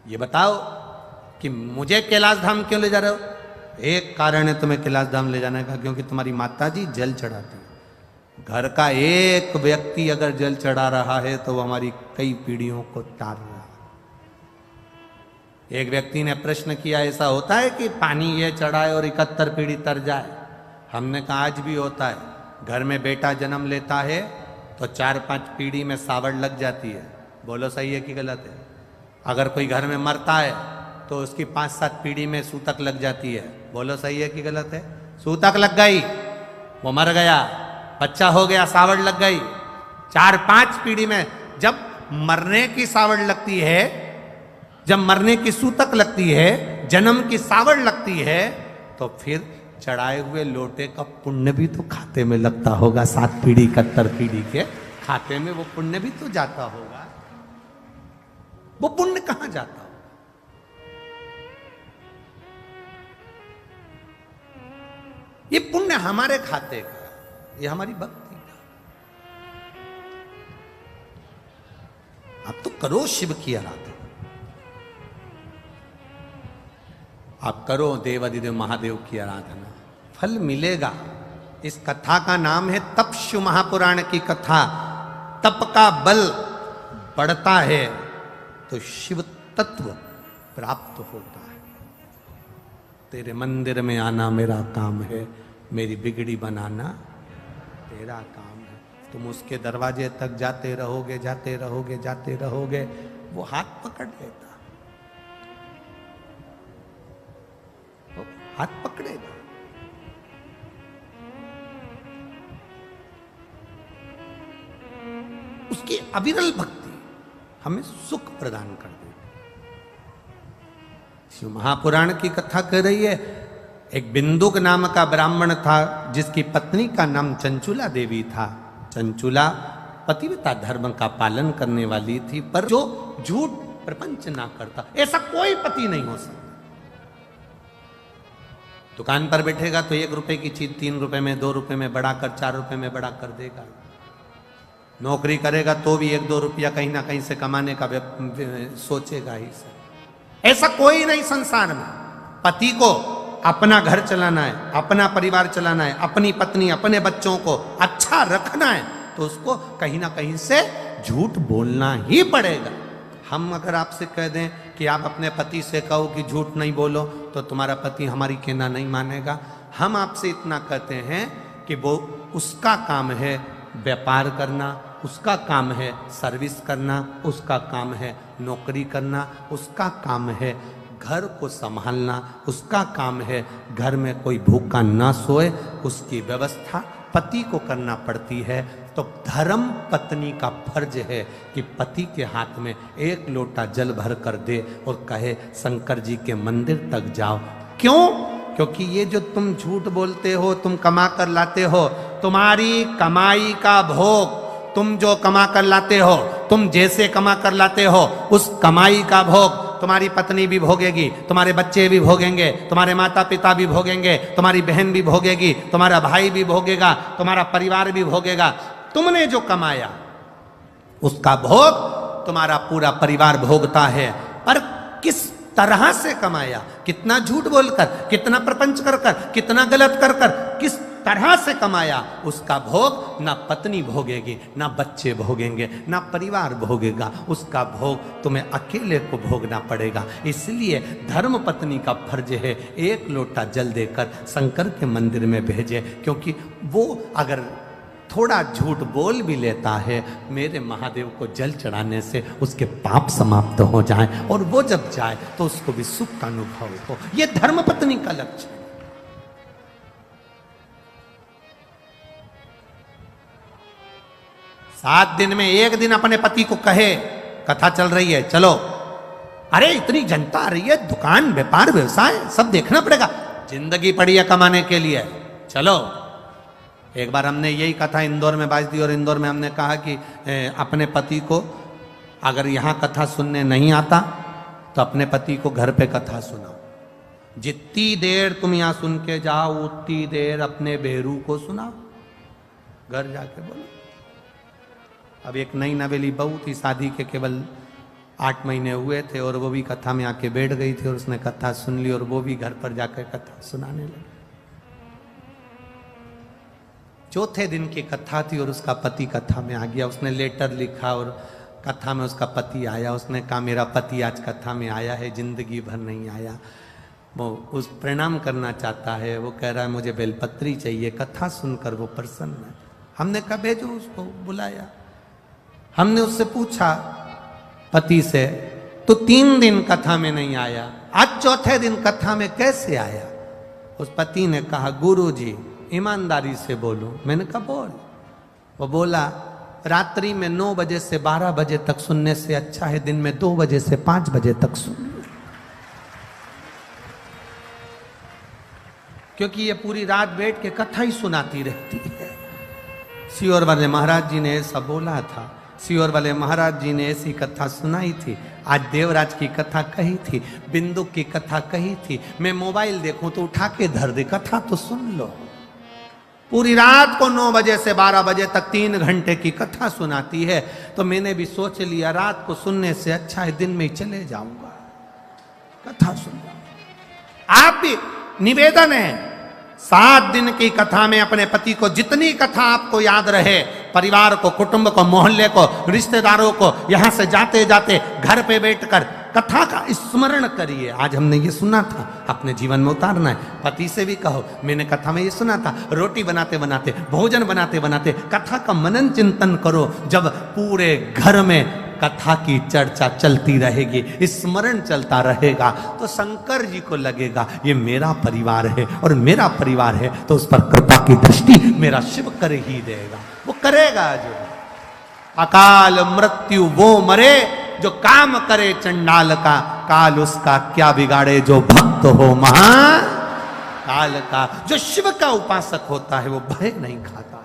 ये बताओ कि मुझे कैलाश धाम क्यों ले जा रहे हो? एक कारण है तुम्हें कैलाश धाम ले जाने का, क्योंकि तुम्हारी माता जी जल चढ़ाती है। घर का एक व्यक्ति अगर जल चढ़ा रहा है तो वो हमारी कई पीढ़ियों को तार रहा है। एक व्यक्ति ने प्रश्न किया, ऐसा होता है कि पानी ये चढ़ाए और 71 पीढ़ी तर जाए? हमने कहा आज भी होता है। घर में बेटा जन्म लेता है तो 4-5 पीढ़ी में सावड़ लग जाती है। बोलो सही है कि गलत है? अगर कोई घर में मरता है तो उसकी 5-7 पीढ़ी में सूतक लग जाती है। बोलो सही है कि गलत है? सूतक लग गई, वो मर गया, बच्चा हो गया, सावड़ लग गई। 4-5 पीढ़ी में जब मरने की सावड़ लगती है, जब मरने की सूतक लगती है, जन्म की सावड़ लगती है, तो फिर चढ़ाए हुए लोटे का पुण्य भी तो खाते में लगता होगा। 7 पीढ़ी 71 पीढ़ी के खाते में वो पुण्य भी तो जाता होगा। वो पुण्य कहां जाता हो? ये पुण्य हमारे खाते का, ये हमारी भक्ति का। आप तो करो शिव की आराधना, आप करो देवादिदेव महादेव की आराधना, फल मिलेगा। इस कथा का नाम है तपस्यु महापुराण की कथा। तप का बल बढ़ता है तो शिव तत्व प्राप्त होता है। तेरे मंदिर में आना मेरा काम है, मेरी बिगड़ी बनाना तेरा काम है। तुम उसके दरवाजे तक जाते रहोगे, जाते रहोगे, जाते रहोगे, वो हाथ पकड़ लेता, वो हाथ पकड़ेगा। उसकी अविरल भक्ति हमें सुख प्रदान कर देगी। शिव महापुराण की कथा कह रही है, एक बिंदुक नाम का ब्राह्मण था जिसकी पत्नी का नाम चंचुला देवी था। चंचुला पतिव्रता धर्म का पालन करने वाली थी, पर जो झूठ प्रपंच ना करता, ऐसा कोई पति नहीं हो सकता। दुकान पर बैठेगा तो 1 रुपए की चीज 3 रुपए में, 2 रुपए में बढ़ाकर 4 रुपए में बढ़ा कर देगा। नौकरी करेगा तो भी 1-2 रुपया कहीं ना कहीं से कमाने का सोचेगा ही सर। ऐसा कोई नहीं संसार में। पति को अपना घर चलाना है, अपना परिवार चलाना है, अपनी पत्नी अपने बच्चों को अच्छा रखना है, तो उसको कहीं ना कहीं से झूठ बोलना ही पड़ेगा। हम अगर आपसे कह दें कि आप अपने पति से कहो कि झूठ नहीं बोलो, तो तुम्हारा पति हमारी कहना नहीं मानेगा। हम आपसे इतना कहते हैं कि वो उसका काम है व्यापार करना, उसका काम है सर्विस करना, उसका काम है नौकरी करना, उसका काम है घर को संभालना, उसका काम है घर में कोई भूखा ना सोए, उसकी व्यवस्था पति को करना पड़ती है। तो धर्म पत्नी का फर्ज है कि पति के हाथ में 1 लोटा जल भर कर दे और कहे शंकर जी के मंदिर तक जाओ। क्यों? क्योंकि ये जो तुम झूठ बोलते हो, तुम कमा कर लाते हो, तुम्हारी कमाई का भोग, तुम जो कमा कर लाते हो, तुम जैसे कमा कर लाते हो, उस कमाई का भोग तुम्हारी पत्नी भी भोगेगी, तुम्हारे बच्चे भी भोगेंगे, तुम्हारे माता पिता भी भोगेंगे, तुम्हारी बहन भी भोगेगी, तुम्हारा भाई भी भोगेगा, तुम्हारा परिवार भी भोगेगा। तुमने जो कमाया उसका भोग तुम्हारा पूरा परिवार भोगता है। पर किस तरह से कमाया, कितना झूठ बोलकर, कितना प्रपंच कर कर, कितना गलत कर कर, किस तरह से कमाया, उसका भोग ना पत्नी भोगेगी, ना बच्चे भोगेंगे, ना परिवार भोगेगा। उसका भोग तुम्हें अकेले को भोगना पड़ेगा। इसलिए धर्म पत्नी का फर्ज है 1 लोटा जल देकर शंकर के मंदिर में भेजे, क्योंकि वो अगर थोड़ा झूठ बोल भी लेता है, मेरे महादेव को जल चढ़ाने से उसके पाप समाप्त हो जाएं, और वो जब जाए तो उसको भी सुख का अनुभव हो। यह धर्मपत्नी का लक्ष्य है। सात दिन में 1 दिन अपने पति को कहे, कथा चल रही है चलो, अरे इतनी जनता आ रही है, दुकान व्यापार व्यवसाय सब देखना पड़ेगा, जिंदगी पड़ी है कमाने के लिए, चलो। एक बार हमने यही कथा इंदौर में बाज दी, और इंदौर में हमने कहा कि अपने पति को अगर यहाँ कथा सुनने नहीं आता तो अपने पति को घर पे कथा सुनाओ। जितनी देर तुम यहाँ सुन के जाओ उतनी देर अपने बेरू को सुनाओ, घर जाके बोलो। अब एक नई नवेली बहू थी, शादी के केवल 8 महीने हुए थे, और वो भी कथा में आके बैठ गई थी, और उसने कथा सुन ली, और वो भी घर पर जाकर कथा सुनाने लगी। चौथे दिन की कथा थी और उसका पति कथा में आ गया। उसने लेटर लिखा और कथा में उसका पति आया। उसने कहा मेरा पति आज कथा में आया है, जिंदगी भर नहीं आया, वो उस प्रणाम करना चाहता है, वो कह रहा है मुझे बेलपत्री चाहिए। कथा सुनकर वो प्रसन्न है। हमने कहा भेजो उसको, बुलाया। हमने उससे पूछा पति से तो 3 दिन कथा में नहीं आया, आज चौथे दिन कथा में कैसे आया? उस पति ने कहा, गुरुजी ईमानदारी से बोलो। मैंने कहा बोल। वो बोला, रात्रि में 9 बजे से 12 बजे तक सुनने से अच्छा है दिन में 2 बजे से 5 बजे तक सुन लो, क्योंकि ये पूरी रात बैठ के कथा ही सुनाती रहती है। सियोर वाले महाराज जी ने ऐसा बोला था, सियोर वाले महाराज जी ने ऐसी कथा सुनाई थी। आज देवराज की कथा कही थी, बिंदु की कथा कही थी। मैं मोबाइल देखूं तो उठा के धर दे, कथा तो सुन लो। पूरी रात को 9 बजे से 12 बजे तक 3 घंटे की कथा सुनाती है। तो मैंने भी सोच लिया, रात को सुनने से अच्छा है दिन में ही चले जाऊंगा, कथा सुन। आप भी निवेदन है, 7 दिन की कथा में अपने पति को जितनी कथा आपको याद रहे, परिवार को, कुटुंब को, मोहल्ले को, रिश्तेदारों को, यहां से जाते जाते घर पे बैठकर कथा का स्मरण करिए। आज हमने ये सुना था, अपने जीवन में उतारना है। पति से भी कहो, मैंने कथा में ये सुना था। रोटी बनाते बनाते, भोजन बनाते बनाते कथा का मनन चिंतन करो। जब पूरे घर में कथा की चर्चा चलती रहेगी, स्मरण चलता रहेगा, तो शंकर जी को लगेगा ये मेरा परिवार है, और मेरा परिवार है तो उस पर कृपा की दृष्टि मेरा शिव कर ही देगा। वो करेगा। जो अकाल मृत्यु वो मरे जो काम करे चंडाल का, काल उसका क्या बिगाड़े जो भक्त हो महाकाल का। जो शिव का उपासक होता है वो भय नहीं खाता है।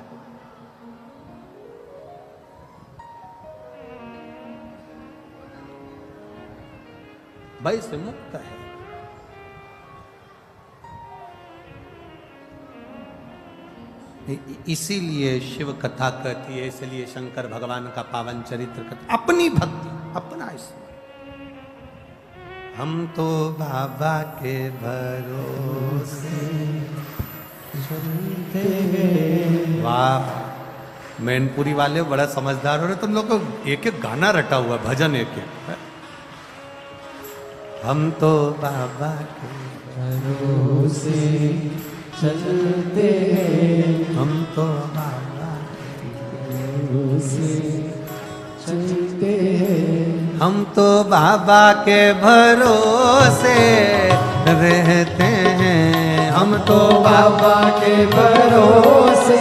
भय से मुक्त है। इसीलिए शिव कथा कहती है, इसलिए शंकर भगवान का पावन चरित्र कहती, अपनी भक्ति, अपना स्मरण। हम तो बाबा के भरोसे चलते हैं। वाह, मैनपुरी वाले बड़ा समझदार हो रहे। तुम लोग को एक एक गाना रटा हुआ, भजन एक एक। हम तो बाबा के भरोसे चलते हैं, हम तो बाबा के भरोसे चलते हैं, हम तो बाबा के भरोसे रहते हैं, हम तो बाबा के भरोसे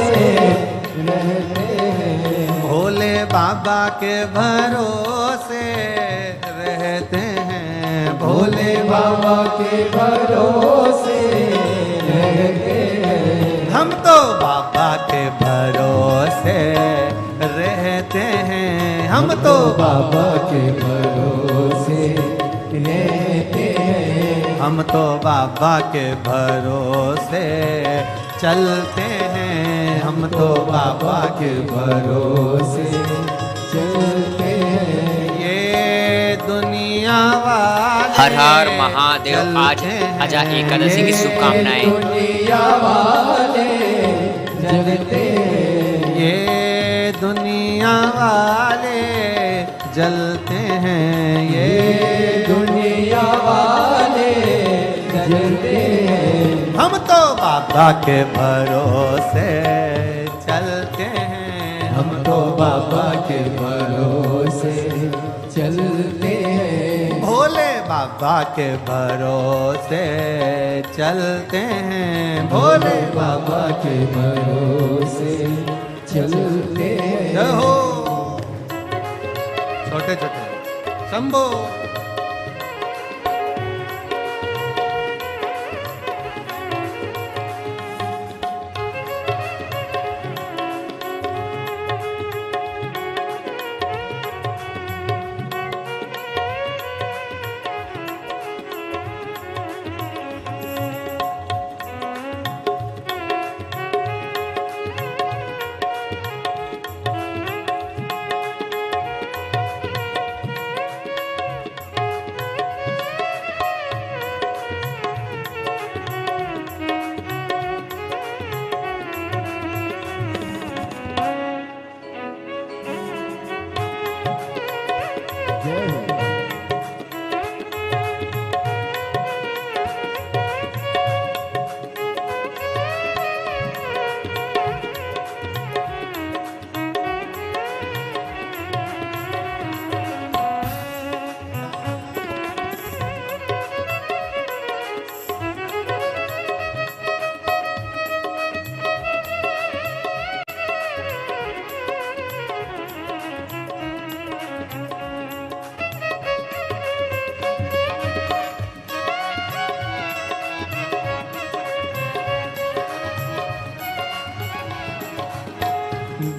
रहते हैं, भोले बाबा के भरोसे रहते हैं, भोले बाबा के भरोसे रहते हैं, हम तो बाबा के भरोसे रहते हैं, हम तो बाबा के भरोसे रहते हैं, हम तो बाबा के भरोसे चलते हैं, हम तो बाबा के भरोसे चलते हैं। ये दुनिया वाले हर हर महादेव। आज अजा एकादशी की शुभकामनाएं। दुनिया वाले जलते हैं, ये दुनिया वाले जलते हैं, ये दुनिया वाले जलते हैं, हम तो बाबा के भरोसे चलते हैं, हम तो बाबा के भरोसे चलते हैं, भोले बाबा के भरोसे चलते हैं, भोले बाबा के भरोसे चलते हैं। जय हो छोटे छोटे शंभो।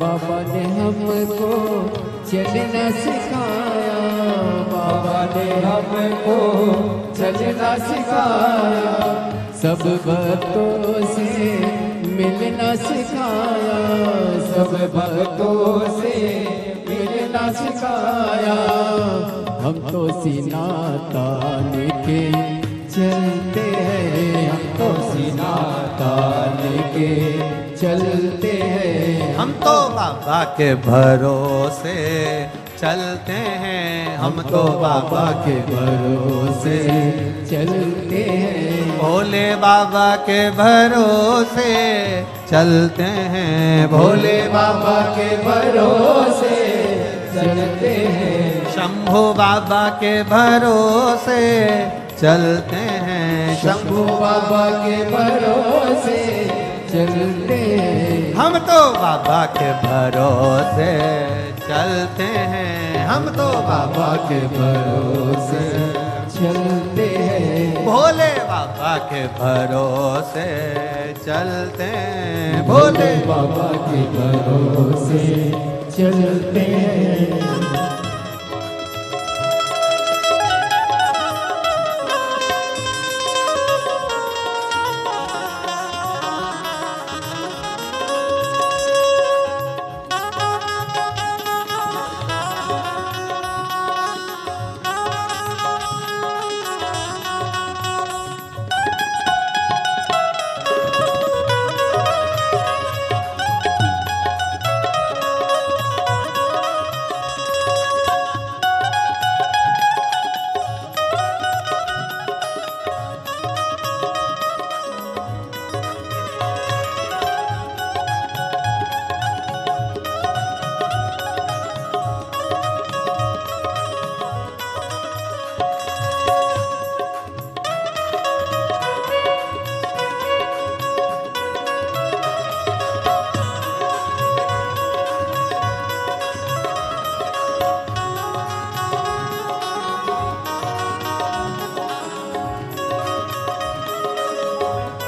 बाबा ने हमको चलना सिखाया, बाबा ने हमको चलना सिखाया, सब भक्तों से मिलना सिखाया, सब भक्तों से मिलना सिखाया। हम तो सीना तान के चलते हैं, हम तो सीना तान के चलते हैं, हम तो बाबा के भरोसे चलते हैं, हम तो बाबा के भरोसे चलते हैं, भोले बाबा के भरोसे चलते हैं, भोले बाबा के भरोसे चलते हैं, शंभू बाबा के भरोसे चलते हैं, शंभू बाबा के भरोसे चलते हैं, हम तो बाबा के भरोसे चलते हैं, हम तो बाबा के भरोसे चलते हैं, भोले बाबा के भरोसे चलते हैं, भोले बाबा के भरोसे चलते हैं।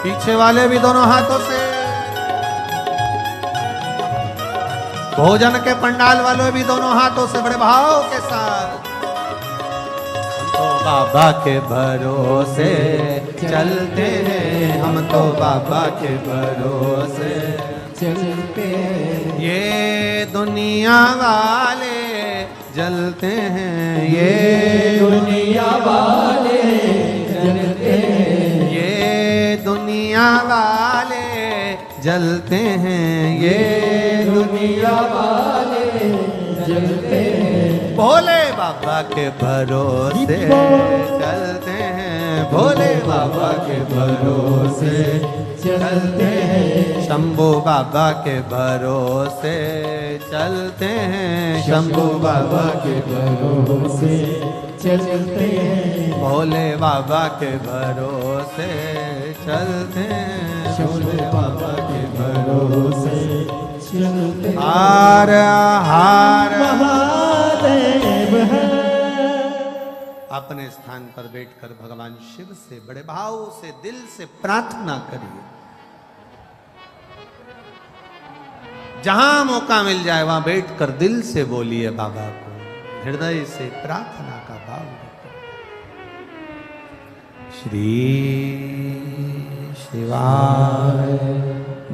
पीछे वाले भी दोनों हाथों से, भोजन के पंडाल वाले भी दोनों हाथों से बड़े भाव के साथ, हम तो बाबा के भरोसे चलते हैं, हम तो बाबा के भरोसे चलते हैं, ये दुनिया वाले जलते हैं, ये दुनिया वाले जलते हैं, ये दुनिया वाले जलते हैं, ये दुनिया वाले जलते हैं, भोले बाबा के भरोसे चलते हैं, भोले बाबा के भरोसे चलते हैं, शंभू बाबा के भरोसे चलते हैं, शंभू बाबा के भरोसे चलते हैं, भोले बाबा के भरोसे चलते हैं, शंभू बाबा के भरोसे चलते हैं। हार हार महादेव है। अपने स्थान पर बैठकर भगवान शिव से बड़े भाव से दिल से प्रार्थना करिए। जहां मौका मिल जाए वहां बैठकर दिल से बोलिए बाबा को, हृदय से प्रार्थना का भाव रखो। श्री शिवाय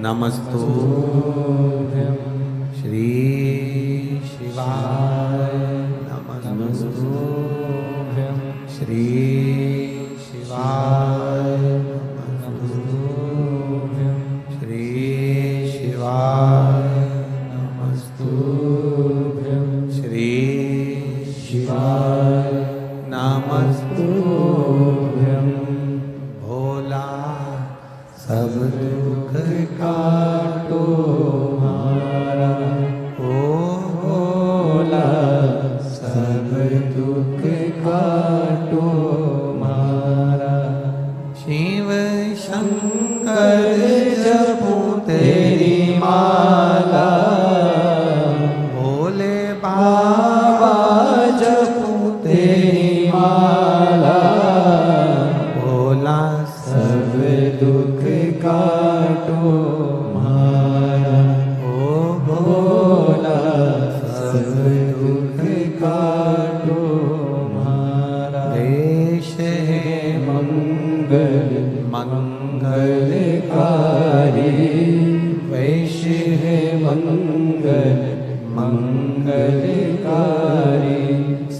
नमस्तुभ्यं, श्री शिवाय नमस्तुभ्यं, श्री शिवाय नमस्तुभ्यं, श्री शिवाय नमस्तुभ्यं, श्री शिवाय नमस्तुभ्यं। भोला सब दुख काटो हमारा, ओ भोला सब दुख काटो मारा, शिव शंकर जपो तेरी माला, भोले बाबा जपो तेरी माला, भोला सब दुख काटो मारा, ओ भोला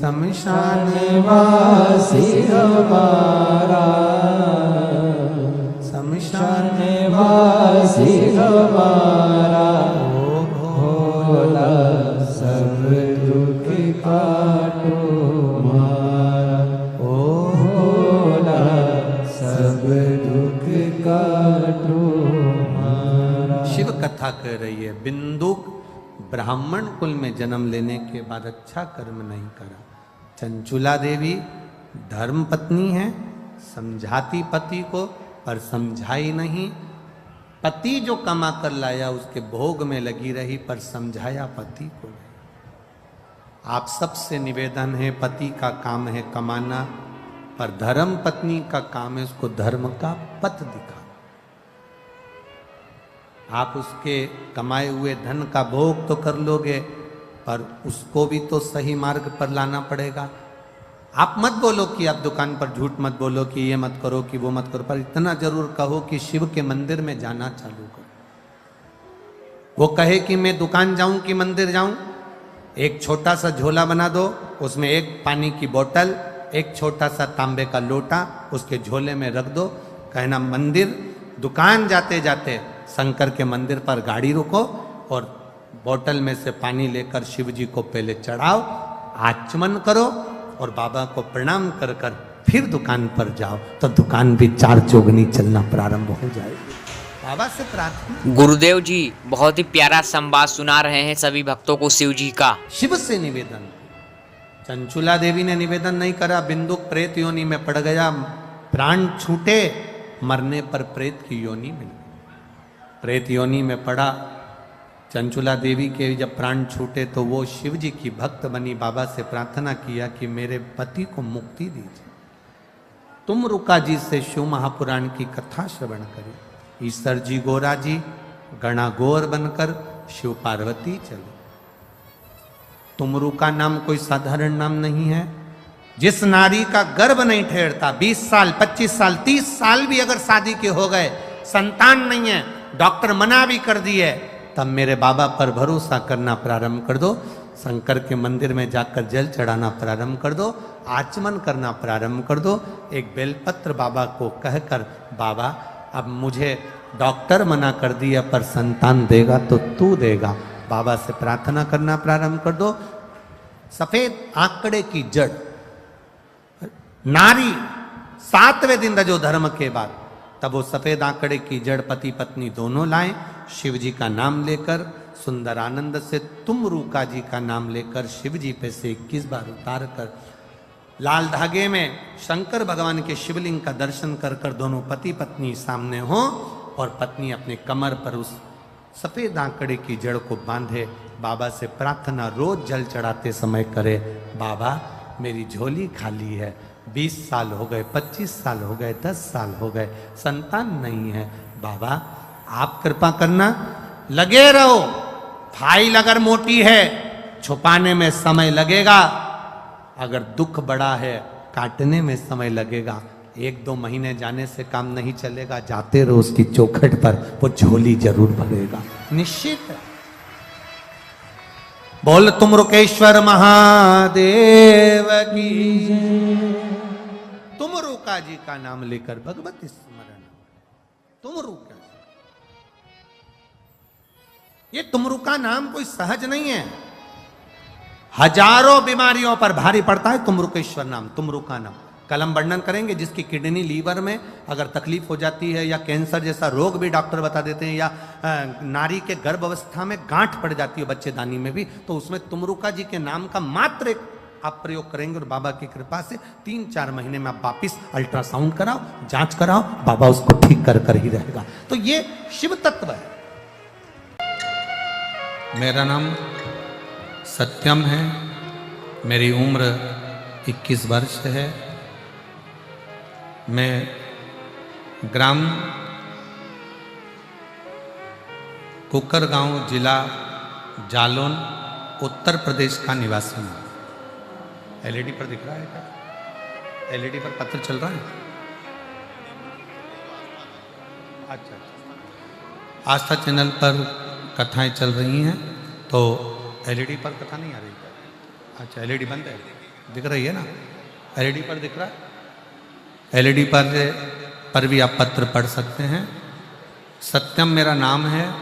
शमशान वासी हमारा, शमशान वासी हमारा, भोला सब दुख काटो मारा, ओ भोला सब दुख काटो मारा। शिव कथा कह रही है, बिंदुक ब्राह्मण कुल में जन्म लेने के बाद अच्छा कर्म नहीं करा। चंचुला देवी धर्म पत्नी है, समझाती पति को पर समझाई नहीं। पति जो कमा कर लाया उसके भोग में लगी रही पर समझाया पति को नहीं। आप सबसे निवेदन है, पति का काम है कमाना, पर धर्म पत्नी का काम है उसको धर्म का पथ दिखाना। आप उसके कमाए हुए धन का भोग तो कर लोगे पर उसको भी तो सही मार्ग पर लाना पड़ेगा। आप मत बोलो कि आप दुकान पर झूठ मत बोलो कि ये मत करो कि वो मत करो, पर इतना जरूर कहो कि शिव के मंदिर में जाना चालू करो। वो कहे कि मैं दुकान जाऊं कि मंदिर जाऊं, एक छोटा सा झोला बना दो, उसमें एक पानी की बोतल, एक छोटा सा तांबे का लोटा उसके झोले में रख दो, कहना मंदिर, दुकान जाते जाते शंकर के मंदिर पर गाड़ी रोको और बोतल में से पानी लेकर शिव जी को पहले चढ़ाओ, आचमन करो और बाबा को प्रणाम कर कर फिर दुकान पर जाओ, तो दुकान भी चार चौगनी चलना प्रारंभ हो जाएगी। बाबा से प्रार्थना। गुरुदेव जी बहुत ही प्यारा संवाद सुना रहे हैं सभी भक्तों को शिव जी का। शिव से निवेदन, चंचुला देवी ने निवेदन नहीं करा, बिंदुक प्रेत योनि में पड़ गया, प्राण छूटे, मरने पर प्रेत की योनि मिल गई। प्रेत योनि में पड़ा, चंचुला देवी के जब प्राण छूटे तो वो शिव जी की भक्त बनी, बाबा से प्रार्थना किया कि मेरे पति को मुक्ति दीजिए। तुम रुका जी से शिव महापुराण की कथा श्रवण करें। ईश्वर जी गोरा जी गणागोर बनकर शिव पार्वती चले। तुमरू का नाम कोई साधारण नाम नहीं है। जिस नारी का गर्भ नहीं ठहरता, 20 साल 25 साल 30 साल भी अगर शादी के हो गए, संतान नहीं है, डॉक्टर मना भी कर दिए, तब मेरे बाबा पर भरोसा करना प्रारंभ कर दो, शंकर के मंदिर में जाकर जल चढ़ाना प्रारंभ कर दो, आचमन करना प्रारंभ कर दो। एक बेलपत्र बाबा को कहकर, बाबा अब मुझे डॉक्टर मना कर दिया पर संतान देगा तो तू देगा, बाबा से प्रार्थना करना प्रारंभ कर दो। सफेद आंकड़े की जड़ नारी 7वें दिन रजो धर्म के बाद, तब वो सफेद आंकड़े की जड़ पति पत्नी दोनों लाएं, शिव जी का नाम लेकर सुंदर आनंद से तुम रूका जी का नाम लेकर शिव जी पे से 21 बार उतार कर लाल धागे में शंकर भगवान के शिवलिंग का दर्शन कर कर दोनों पति पत्नी सामने हो और पत्नी अपने कमर पर उस सफेद आंकड़े की जड़ को बांधे। बाबा से प्रार्थना रोज जल चढ़ाते समय करे, बाबा मेरी झोली खाली है, 20 साल हो गए, 25 साल हो गए, 10 साल हो गए, संतान नहीं है, बाबा आप कृपा करना, लगे रहो, फाइल अगर मोटी है छुपाने में समय लगेगा, अगर दुख बड़ा है काटने में समय लगेगा, 1-2 महीने जाने से काम नहीं चलेगा, जाते रहो उसकी चौखट पर, वो झोली जरूर भरेगा, निश्चित है। बोल तुम रुकेश्वर महादेव की, तुम रुका जी का नाम लेकर भगवत स्मरण, तुम रुका। ये तुमरू का नाम कोई सहज नहीं है, हजारों बीमारियों पर भारी पड़ता है तुमरुकेश्वर नाम, तुमरू का नाम। कल हम वर्णन करेंगे जिसकी किडनी लीवर में अगर तकलीफ हो जाती है या कैंसर जैसा रोग भी डॉक्टर बता देते हैं, या नारी के गर्भ अवस्था में गांठ पड़ जाती है बच्चेदानी में भी, तो उसमें तुमरुका जी के नाम का मात्र एक आप प्रयोग करेंगे और बाबा की कृपा से 3-4 महीने में आप वापिस अल्ट्रासाउंड कराओ, जांच कराओ, बाबा उसको ठीक कर कर ही रहेगा। तो ये शिव तत्व है। मेरा नाम सत्यम है, मेरी उम्र 21 वर्ष है। मैं ग्राम कुकर गांव, जिला जालौन, उत्तर प्रदेश का निवासी हूँ। एलईडी पर दिख रहा है क्या? एलईडी पर पत्र चल रहा है? अच्छा, आस्था चैनल पर कथाएं चल रही हैं, तो एलईडी पर कथा नहीं आ रही? अच्छा, एलईडी बंद है। दिख रही है ना, एलईडी पर दिख रहा है, एलईडी पर भी आप पत्र पढ़ सकते हैं। सत्यम मेरा नाम है,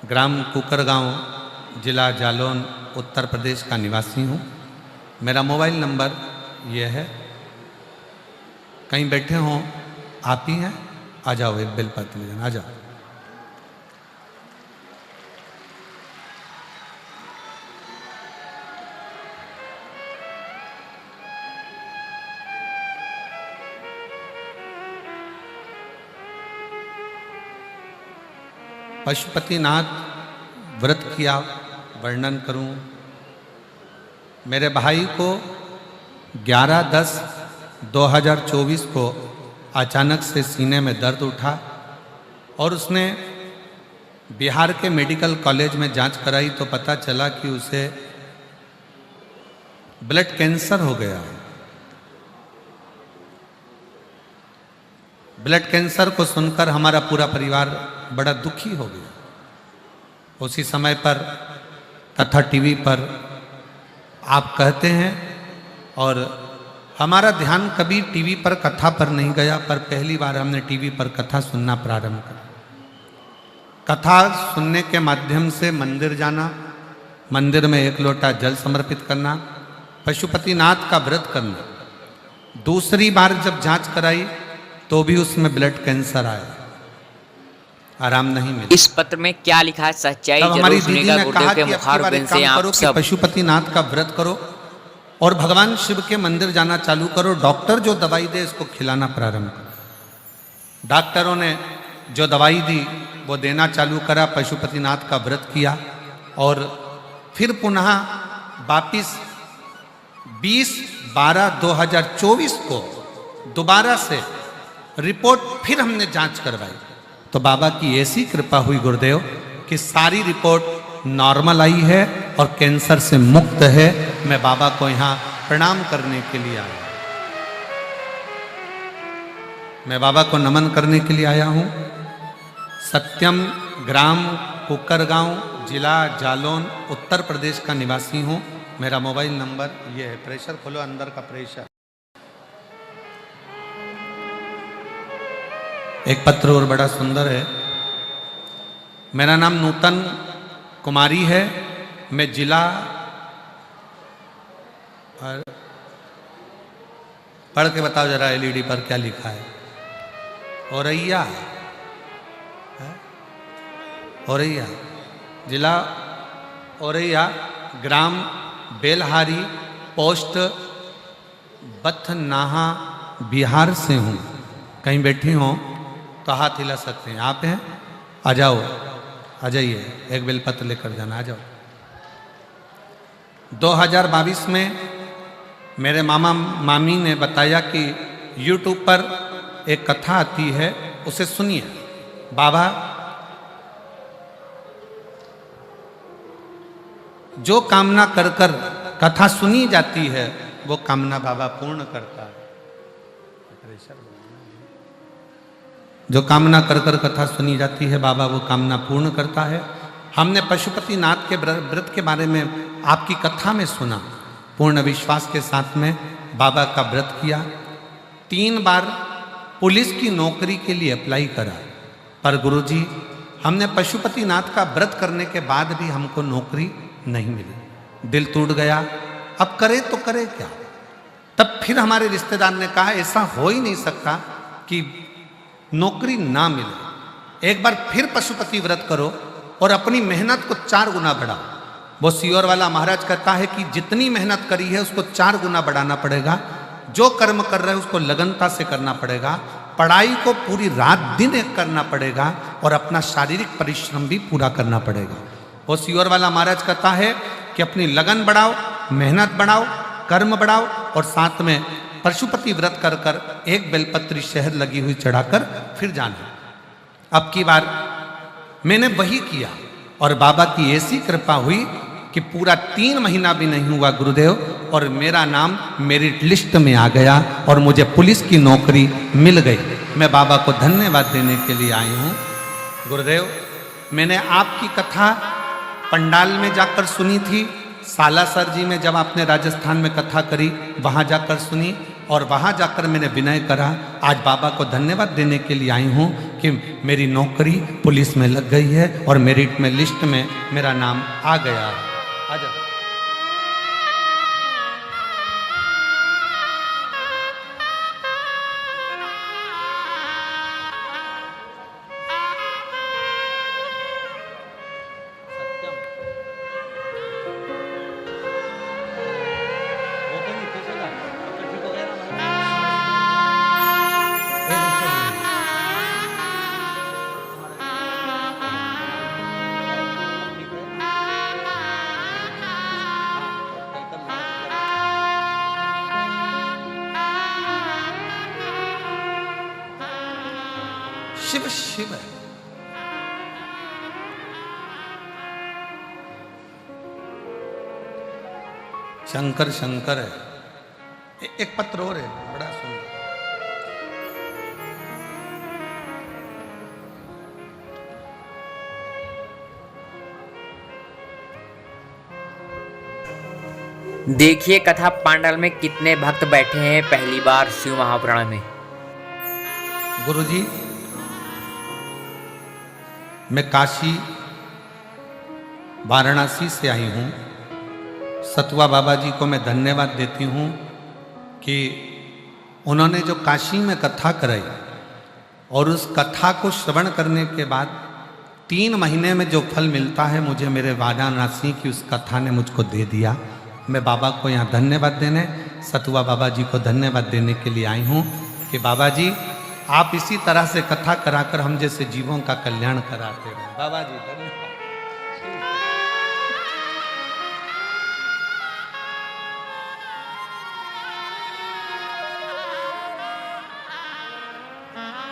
ग्राम कुकरगांव, जिला जालौन, उत्तर प्रदेश का निवासी हूँ। मेरा मोबाइल नंबर ये है। कहीं बैठे हों आप ही हैं, आ जाओ, एक बेलपत्र ले जाना, आ जाओ। पशुपतिनाथ व्रत किया वर्णन करूं। मेरे भाई को 11/10/2024 को अचानक से सीने में दर्द उठा और उसने बिहार के मेडिकल कॉलेज में जांच कराई तो पता चला कि उसे ब्लड कैंसर हो गया। ब्लड कैंसर को सुनकर हमारा पूरा परिवार बड़ा दुखी हो गया। उसी समय पर कथा टीवी पर आप कहते हैं और हमारा ध्यान कभी टीवी पर कथा पर नहीं गया, पर पहली बार हमने टीवी पर कथा सुनना प्रारंभ किया। कथा सुनने के माध्यम से मंदिर जाना, मंदिर में 1 लोटा जल समर्पित करना, पशुपतिनाथ का व्रत करना। दूसरी बार जब जांच कराई तो भी उसमें ब्लड कैंसर आया, आराम नहीं मिला। इस पत्र में क्या लिखा है, सच्चाई तब हमारी जरूर दीदी सुनिएगा। ने गुरुदेव कहा के कि मुखार अब की बार बिन एक से काम आप करो कि सब पशुपतिनाथ का व्रत करो और भगवान शिव के मंदिर जाना चालू करो। डॉक्टर जो दवाई दे इसको खिलाना प्रारंभ करो। डॉक्टरों ने जो दवाई दी वो देना चालू करा, पशुपतिनाथ का व्रत किया और फिर पुनः वापिस 20/12/2024 को दोबारा से रिपोर्ट फिर हमने जांच करवाई तो बाबा की ऐसी कृपा हुई गुरुदेव कि सारी रिपोर्ट नॉर्मल आई है और कैंसर से मुक्त है। मैं बाबा को यहाँ प्रणाम करने के लिए आया, मैं बाबा को नमन करने के लिए आया हूँ। सत्यम ग्राम कुकरगांव, जिला जालौन, उत्तर प्रदेश का निवासी हूँ। मेरा मोबाइल नंबर ये है। प्रेशर खोलो, अंदर का प्रेशर। एक पत्र और बड़ा सुंदर है। मेरा नाम नूतन कुमारी है, मैं जिला, और पढ़ के बताओ जरा एलईडी पर क्या लिखा है। औरैया, औरैया, जिला औरैया, ग्राम बेलहारी, पोस्ट बथनाहा, बिहार से हूँ। कहीं बैठी हों तो हाथ हिला सकते हैं। आप हैं, आ जाओ, आ जाइए, एक बेलपत्र लेकर जाना, आ जाओ। 2022 में मेरे मामा मामी ने बताया कि YouTube पर एक कथा आती है, उसे सुनिए। बाबा जो कामना कर कर कथा सुनी जाती है वो कामना बाबा पूर्ण करता है। जो कामना कर कर कथा सुनी जाती है बाबा वो कामना पूर्ण करता है। हमने पशुपतिनाथ के व्रत के बारे में आपकी कथा में सुना, पूर्ण विश्वास के साथ में बाबा का व्रत किया। 3 बार पुलिस की नौकरी के लिए अप्लाई करा, पर गुरुजी हमने पशुपतिनाथ का व्रत करने के बाद भी हमको नौकरी नहीं मिली। दिल टूट गया, अब करे तो करे क्या। तब फिर हमारे रिश्तेदार ने कहा ऐसा हो ही नहीं सकता कि नौकरी ना मिले, एक बार फिर पशुपति व्रत करो और अपनी मेहनत को 4 गुना बढ़ाओ। वो सियोर वाला महाराज कहता है कि जितनी मेहनत करी है उसको 4 गुना बढ़ाना पड़ेगा। जो कर्म कर रहे हैं उसको लगनता से करना पड़ेगा, पढ़ाई को पूरी रात दिन एक करना पड़ेगा और अपना शारीरिक परिश्रम भी पूरा करना पड़ेगा। वो सियोर वाला महाराज कहता है कि अपनी लगन बढ़ाओ, मेहनत बढ़ाओ, कर्म बढ़ाओ और साथ में पशुपति व्रत कर कर एक बेलपत्री शहद लगी हुई चढ़ाकर फिर जाना। अब की बार मैंने वही किया और बाबा की ऐसी कृपा हुई कि पूरा 3 महीना भी नहीं हुआ गुरुदेव और मेरा नाम मेरिट लिस्ट में आ गया और मुझे पुलिस की नौकरी मिल गई। मैं बाबा को धन्यवाद देने के लिए आई हूँ। गुरुदेव, मैंने आपकी कथा पंडाल में जाकर सुनी थी, सालासर जी में जब आपने राजस्थान में कथा करी, वहाँ जाकर सुनी और वहाँ जाकर मैंने विनय करा। आज बाबा को धन्यवाद देने के लिए आई हूँ कि मेरी नौकरी पुलिस में लग गई है और मेरिट में लिस्ट में मेरा नाम आ गया है। आ जाओ। शिव शिव है। शंकर शंकर है। एक पत्र और है बड़ा सुंदर। देखिए कथा पांडाल में कितने भक्त बैठे हैं पहली बार शिव महापुराण में। गुरुजी, मैं काशी वाराणसी से आई हूँ। सतुआ बाबा जी को मैं धन्यवाद देती हूँ कि उन्होंने जो काशी में कथा कराई और उस कथा को श्रवण करने के बाद 3 महीने में जो फल मिलता है मुझे मेरे वाराणसी की उस कथा ने मुझको दे दिया। मैं बाबा को यहाँ धन्यवाद देने, सतुआ बाबा जी को धन्यवाद देने के लिए आई हूँ कि बाबा जी आप इसी तरह से कथा कराकर हम जैसे जीवों का कल्याण कराते रहे। बाबा जी धन्यवाद।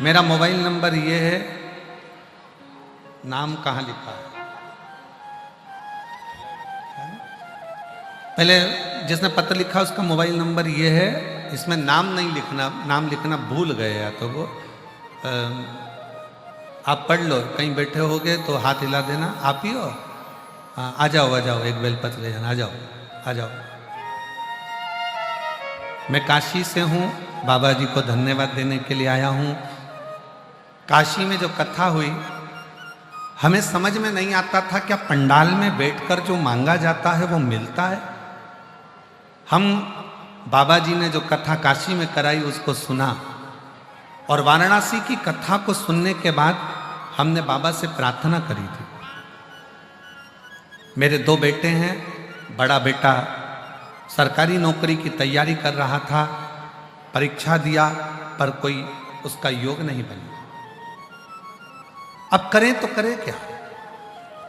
मेरा मोबाइल नंबर ये है, नाम कहाँ लिखा है? पहले जिसने पत्र लिखा उसका मोबाइल नंबर ये है, इसमें नाम नहीं लिखना, नाम लिखना भूल गए या तो वो आप पढ़ लो, कहीं बैठे होगे तो हाथ हिला देना। आप ही हो? हाँ, आ जाओ, एक बेलपत्र ले जाना, आ जाओ। मैं काशी से हूँ, बाबा जी को धन्यवाद देने के लिए आया हूँ। काशी में जो कथा हुई हमें समझ में नहीं आता था क्या पंडाल में बैठकर जो मांगा जाता है वो मिलता है। हम बाबा जी ने जो कथा काशी में कराई उसको सुना और वाराणसी की कथा को सुनने के बाद हमने बाबा से प्रार्थना करी थी। मेरे 2 बेटे हैं, बड़ा बेटा सरकारी नौकरी की तैयारी कर रहा था, परीक्षा दिया पर कोई उसका योग नहीं बना। अब करें तो करें क्या?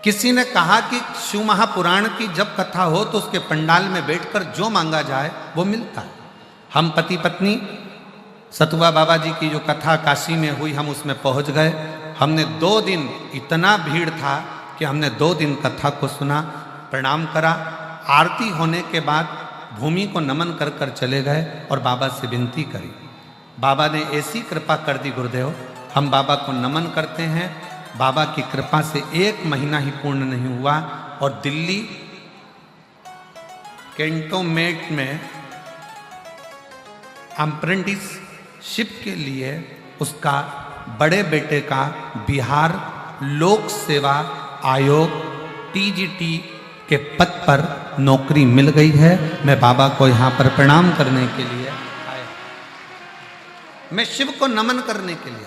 किसी ने कहा कि शिव महापुराण की जब कथा हो तो उसके पंडाल में बैठकर जो मांगा जाए वो मिलता है। हम पति पत्नी सतुआ बाबा जी की जो कथा काशी में हुई हम उसमें पहुंच गए। हमने 2 दिन, इतना भीड़ था कि हमने 2 दिन कथा को सुना, प्रणाम करा। आरती होने के बाद भूमि को नमन कर कर चले गए और बाबा से विनती करी। बाबा ने ऐसी कृपा कर दी गुरुदेव, हम बाबा को नमन करते हैं। बाबा की कृपा से 1 महीना ही पूर्ण नहीं हुआ और दिल्ली कैंटोनमेंट में अप्रेंटिसशिप के लिए उसका बड़े बेटे का बिहार लोक सेवा आयोग TGT के पद पर नौकरी मिल गई है। मैं बाबा को यहाँ पर प्रणाम करने के लिए आया, मैं शिव को नमन करने के लिए।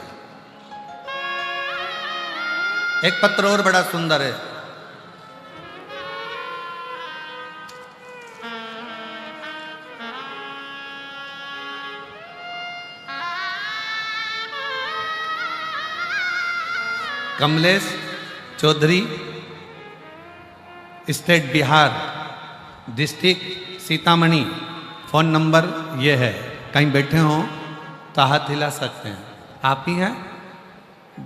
एक पत्र और बड़ा सुंदर है। Kamlesh Chaudhary, state Bihar, district Sitamarhi. Phone number ये है, कहीं बैठे हो तो हाथ हिला सकते हैं। आप ही हैं?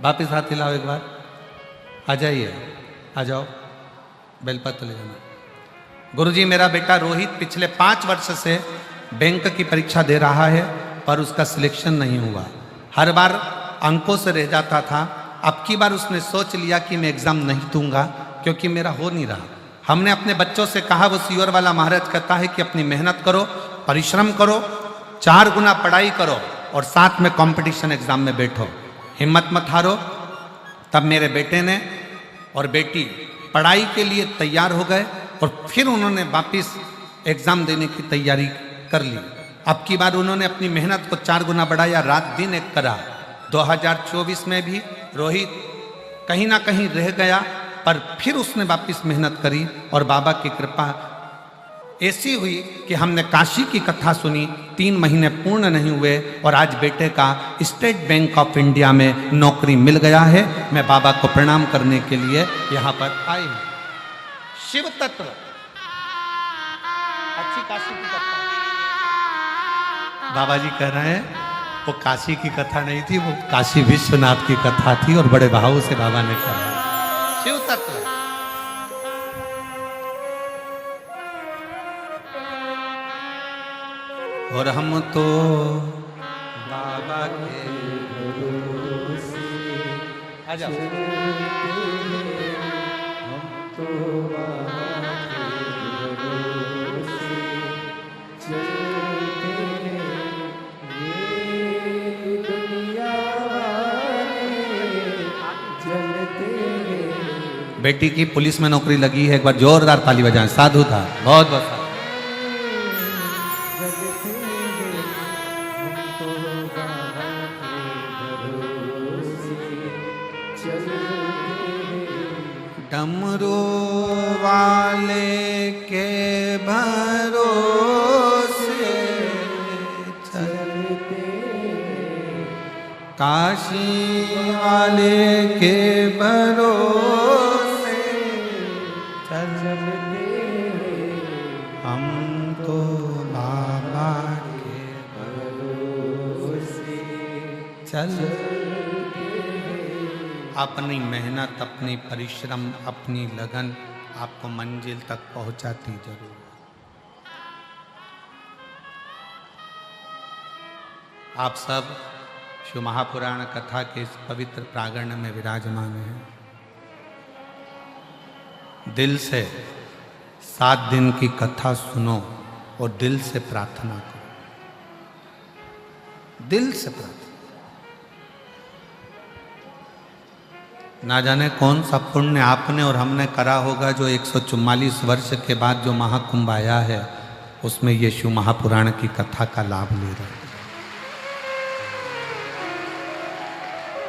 वापिस हाथ हिलाओ एक बार। आ जाइए, आ जाओ, बेलपत्र ले जाना। गुरुजी, मेरा बेटा रोहित पिछले 5 वर्ष से बैंक की परीक्षा दे रहा है पर उसका सिलेक्शन नहीं हुआ। हर बार अंकों से रह जाता था। अब की बार उसने सोच लिया कि मैं एग्ज़ाम नहीं दूंगा क्योंकि मेरा हो नहीं रहा। हमने अपने बच्चों से कहा, वो सीवर वाला महाराज कहता है कि अपनी मेहनत करो, परिश्रम करो, 4 गुना पढ़ाई करो और साथ में कंपटीशन एग्जाम में बैठो, हिम्मत मत हारो। तब मेरे बेटे ने और बेटी पढ़ाई के लिए तैयार हो गए और फिर उन्होंने वापिस एग्जाम देने की तैयारी कर ली। अब की बार उन्होंने अपनी मेहनत को 4 गुना बढ़ाया, रात दिन एक करा। 2024 में भी रोहित कहीं ना कहीं रह गया, पर फिर उसने वापिस मेहनत करी और बाबा की कृपा ऐसी हुई कि हमने काशी की कथा सुनी, 3 महीने पूर्ण नहीं हुए और आज बेटे का स्टेट बैंक ऑफ इंडिया में नौकरी मिल गया है। मैं बाबा को प्रणाम करने के लिए यहाँ पर आई हूँ। शिव तत्व, अच्छी काशी की कथा। बाबा जी कह रहे हैं वो काशी की कथा नहीं थी, वो काशी विश्वनाथ की कथा थी और बड़े भाव से बाबा ने कहा शिव तत्व। और हम तो बाबा के भरोसे, आ जाओ, हम तो बाबा के भरोसे चलते हैं, ये दुनिया वाले जलते हैं। बेटी की पुलिस में नौकरी लगी है, एक बार जोरदार ताली बजाएं। साधु था, बहुत बहुत डमरू वाले के भरोसे चलते, काशी वाले के भरोसे चलते, हम तो बाबा के भरोसे चलते। अपनी मेहनत, अपनी परिश्रम, अपनी लगन आपको मंजिल तक पहुंचाती जरूर। आप सब शिव महापुराण कथा के इस पवित्र प्रांगण में विराजमान हैं। दिल से 7 दिन की कथा सुनो और दिल से प्रार्थना करो, दिल से प्रार्थना। ना जाने कौन सा पुण्य आपने और हमने करा होगा जो 144 वर्ष के बाद जो महाकुंभ आया है उसमें ये शिव महापुराण की कथा का लाभ ले रहे हैं।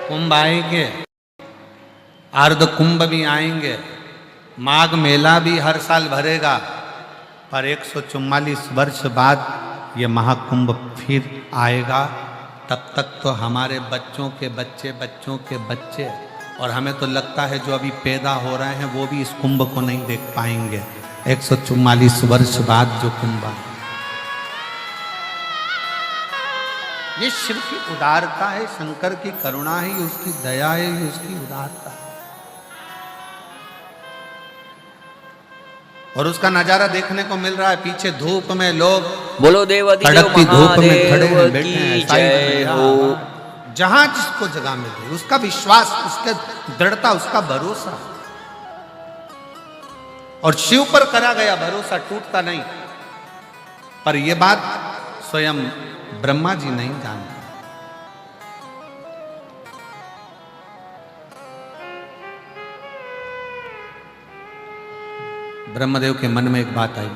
कुंभ आएंगे, अर्ध कुंभ भी आएंगे, माघ मेला भी हर साल भरेगा, पर 144 वर्ष बाद ये महाकुंभ फिर आएगा। तब तक तो हमारे बच्चों के बच्चे, बच्चों के बच्चे, और हमें तो लगता है जो अभी पैदा हो रहे हैं वो भी इस कुंभ को नहीं देख पाएंगे। 144 वर्ष बाद जो कुंभ है, ये शिव की उदारता है, शंकर की करुणा है, उसकी दया है, उसकी उदारता है। और उसका नजारा देखने को मिल रहा है। पीछे धूप में लोग बोलो देवाधिदेव कड़कती धूप में खड़े हैं, बैठे हैं, जय हो। जहां जिसको जगह मिले उसका विश्वास, उसके दृढ़ता, उसका भरोसा, और शिव पर करा गया भरोसा टूटता नहीं। पर यह बात स्वयं ब्रह्मा जी नहीं जानते। ब्रह्मदेव के मन में एक बात आई।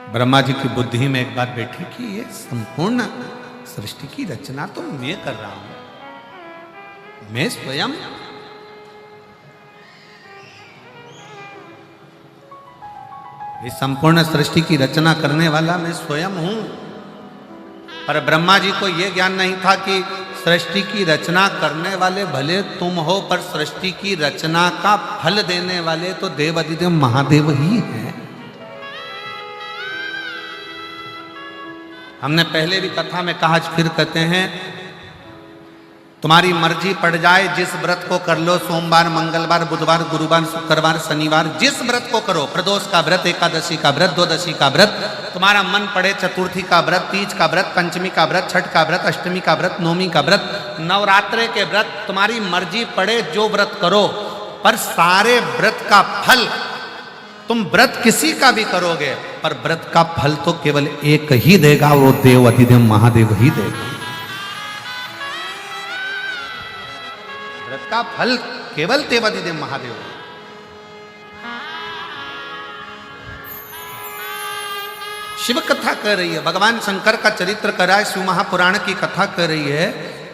ब्रह्मा जी की बुद्धि में एक बात बैठी कि ये संपूर्ण सृष्टि की रचना तो मैं कर रहा हूं, मैं स्वयं। इस संपूर्ण सृष्टि की रचना करने वाला मैं स्वयं हूं। पर ब्रह्मा जी को यह ज्ञान नहीं था कि सृष्टि की रचना करने वाले भले तुम हो, पर सृष्टि की रचना का फल देने वाले तो देवाधिदेव महादेव ही हैं। हमने पहले भी कथा में कहा, आज फिर कहते हैं, तुम्हारी मर्जी पड़ जाए, जिस व्रत को कर लो, सोमवार, मंगलवार, बुधवार, गुरुवार, शुक्रवार, शनिवार, जिस व्रत को करो, प्रदोष का व्रत, एकादशी का व्रत, द्वादशी का व्रत, तुम्हारा मन पड़े, चतुर्थी का व्रत, तीज का व्रत, पंचमी का व्रत, छठ का व्रत, अष्टमी का व्रत, नवमी का व्रत, नवरात्रे के व्रत, तुम्हारी मर्जी पड़े जो व्रत करो, पर सारे व्रत का फल, तुम व्रत किसी का भी करोगे पर व्रत का फल तो केवल एक ही देगा, वो देव अधिदेव महादेव ही देगा। व्रत का फल केवल देव अधिदेव महादेव। शिव कथा कर रही है, भगवान शंकर का चरित्र कराए, शिव महापुराण की कथा कर रही है,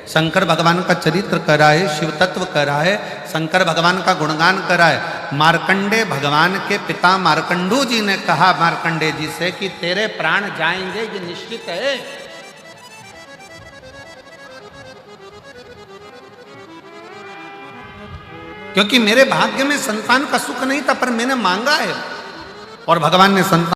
शंकर भगवान का चरित्र कराए, शिव तत्व कराए, शंकर भगवान का गुणगान कराए। मार्कंडे भगवान के पिता मार्कंडू जी ने कहा मार्कंडे जी से कि तेरे प्राण जाएंगे ये निश्चित है। क्योंकि मेरे भाग्य में संतान का सुख नहीं था, पर मैंने मांगा है और भगवान ने संतान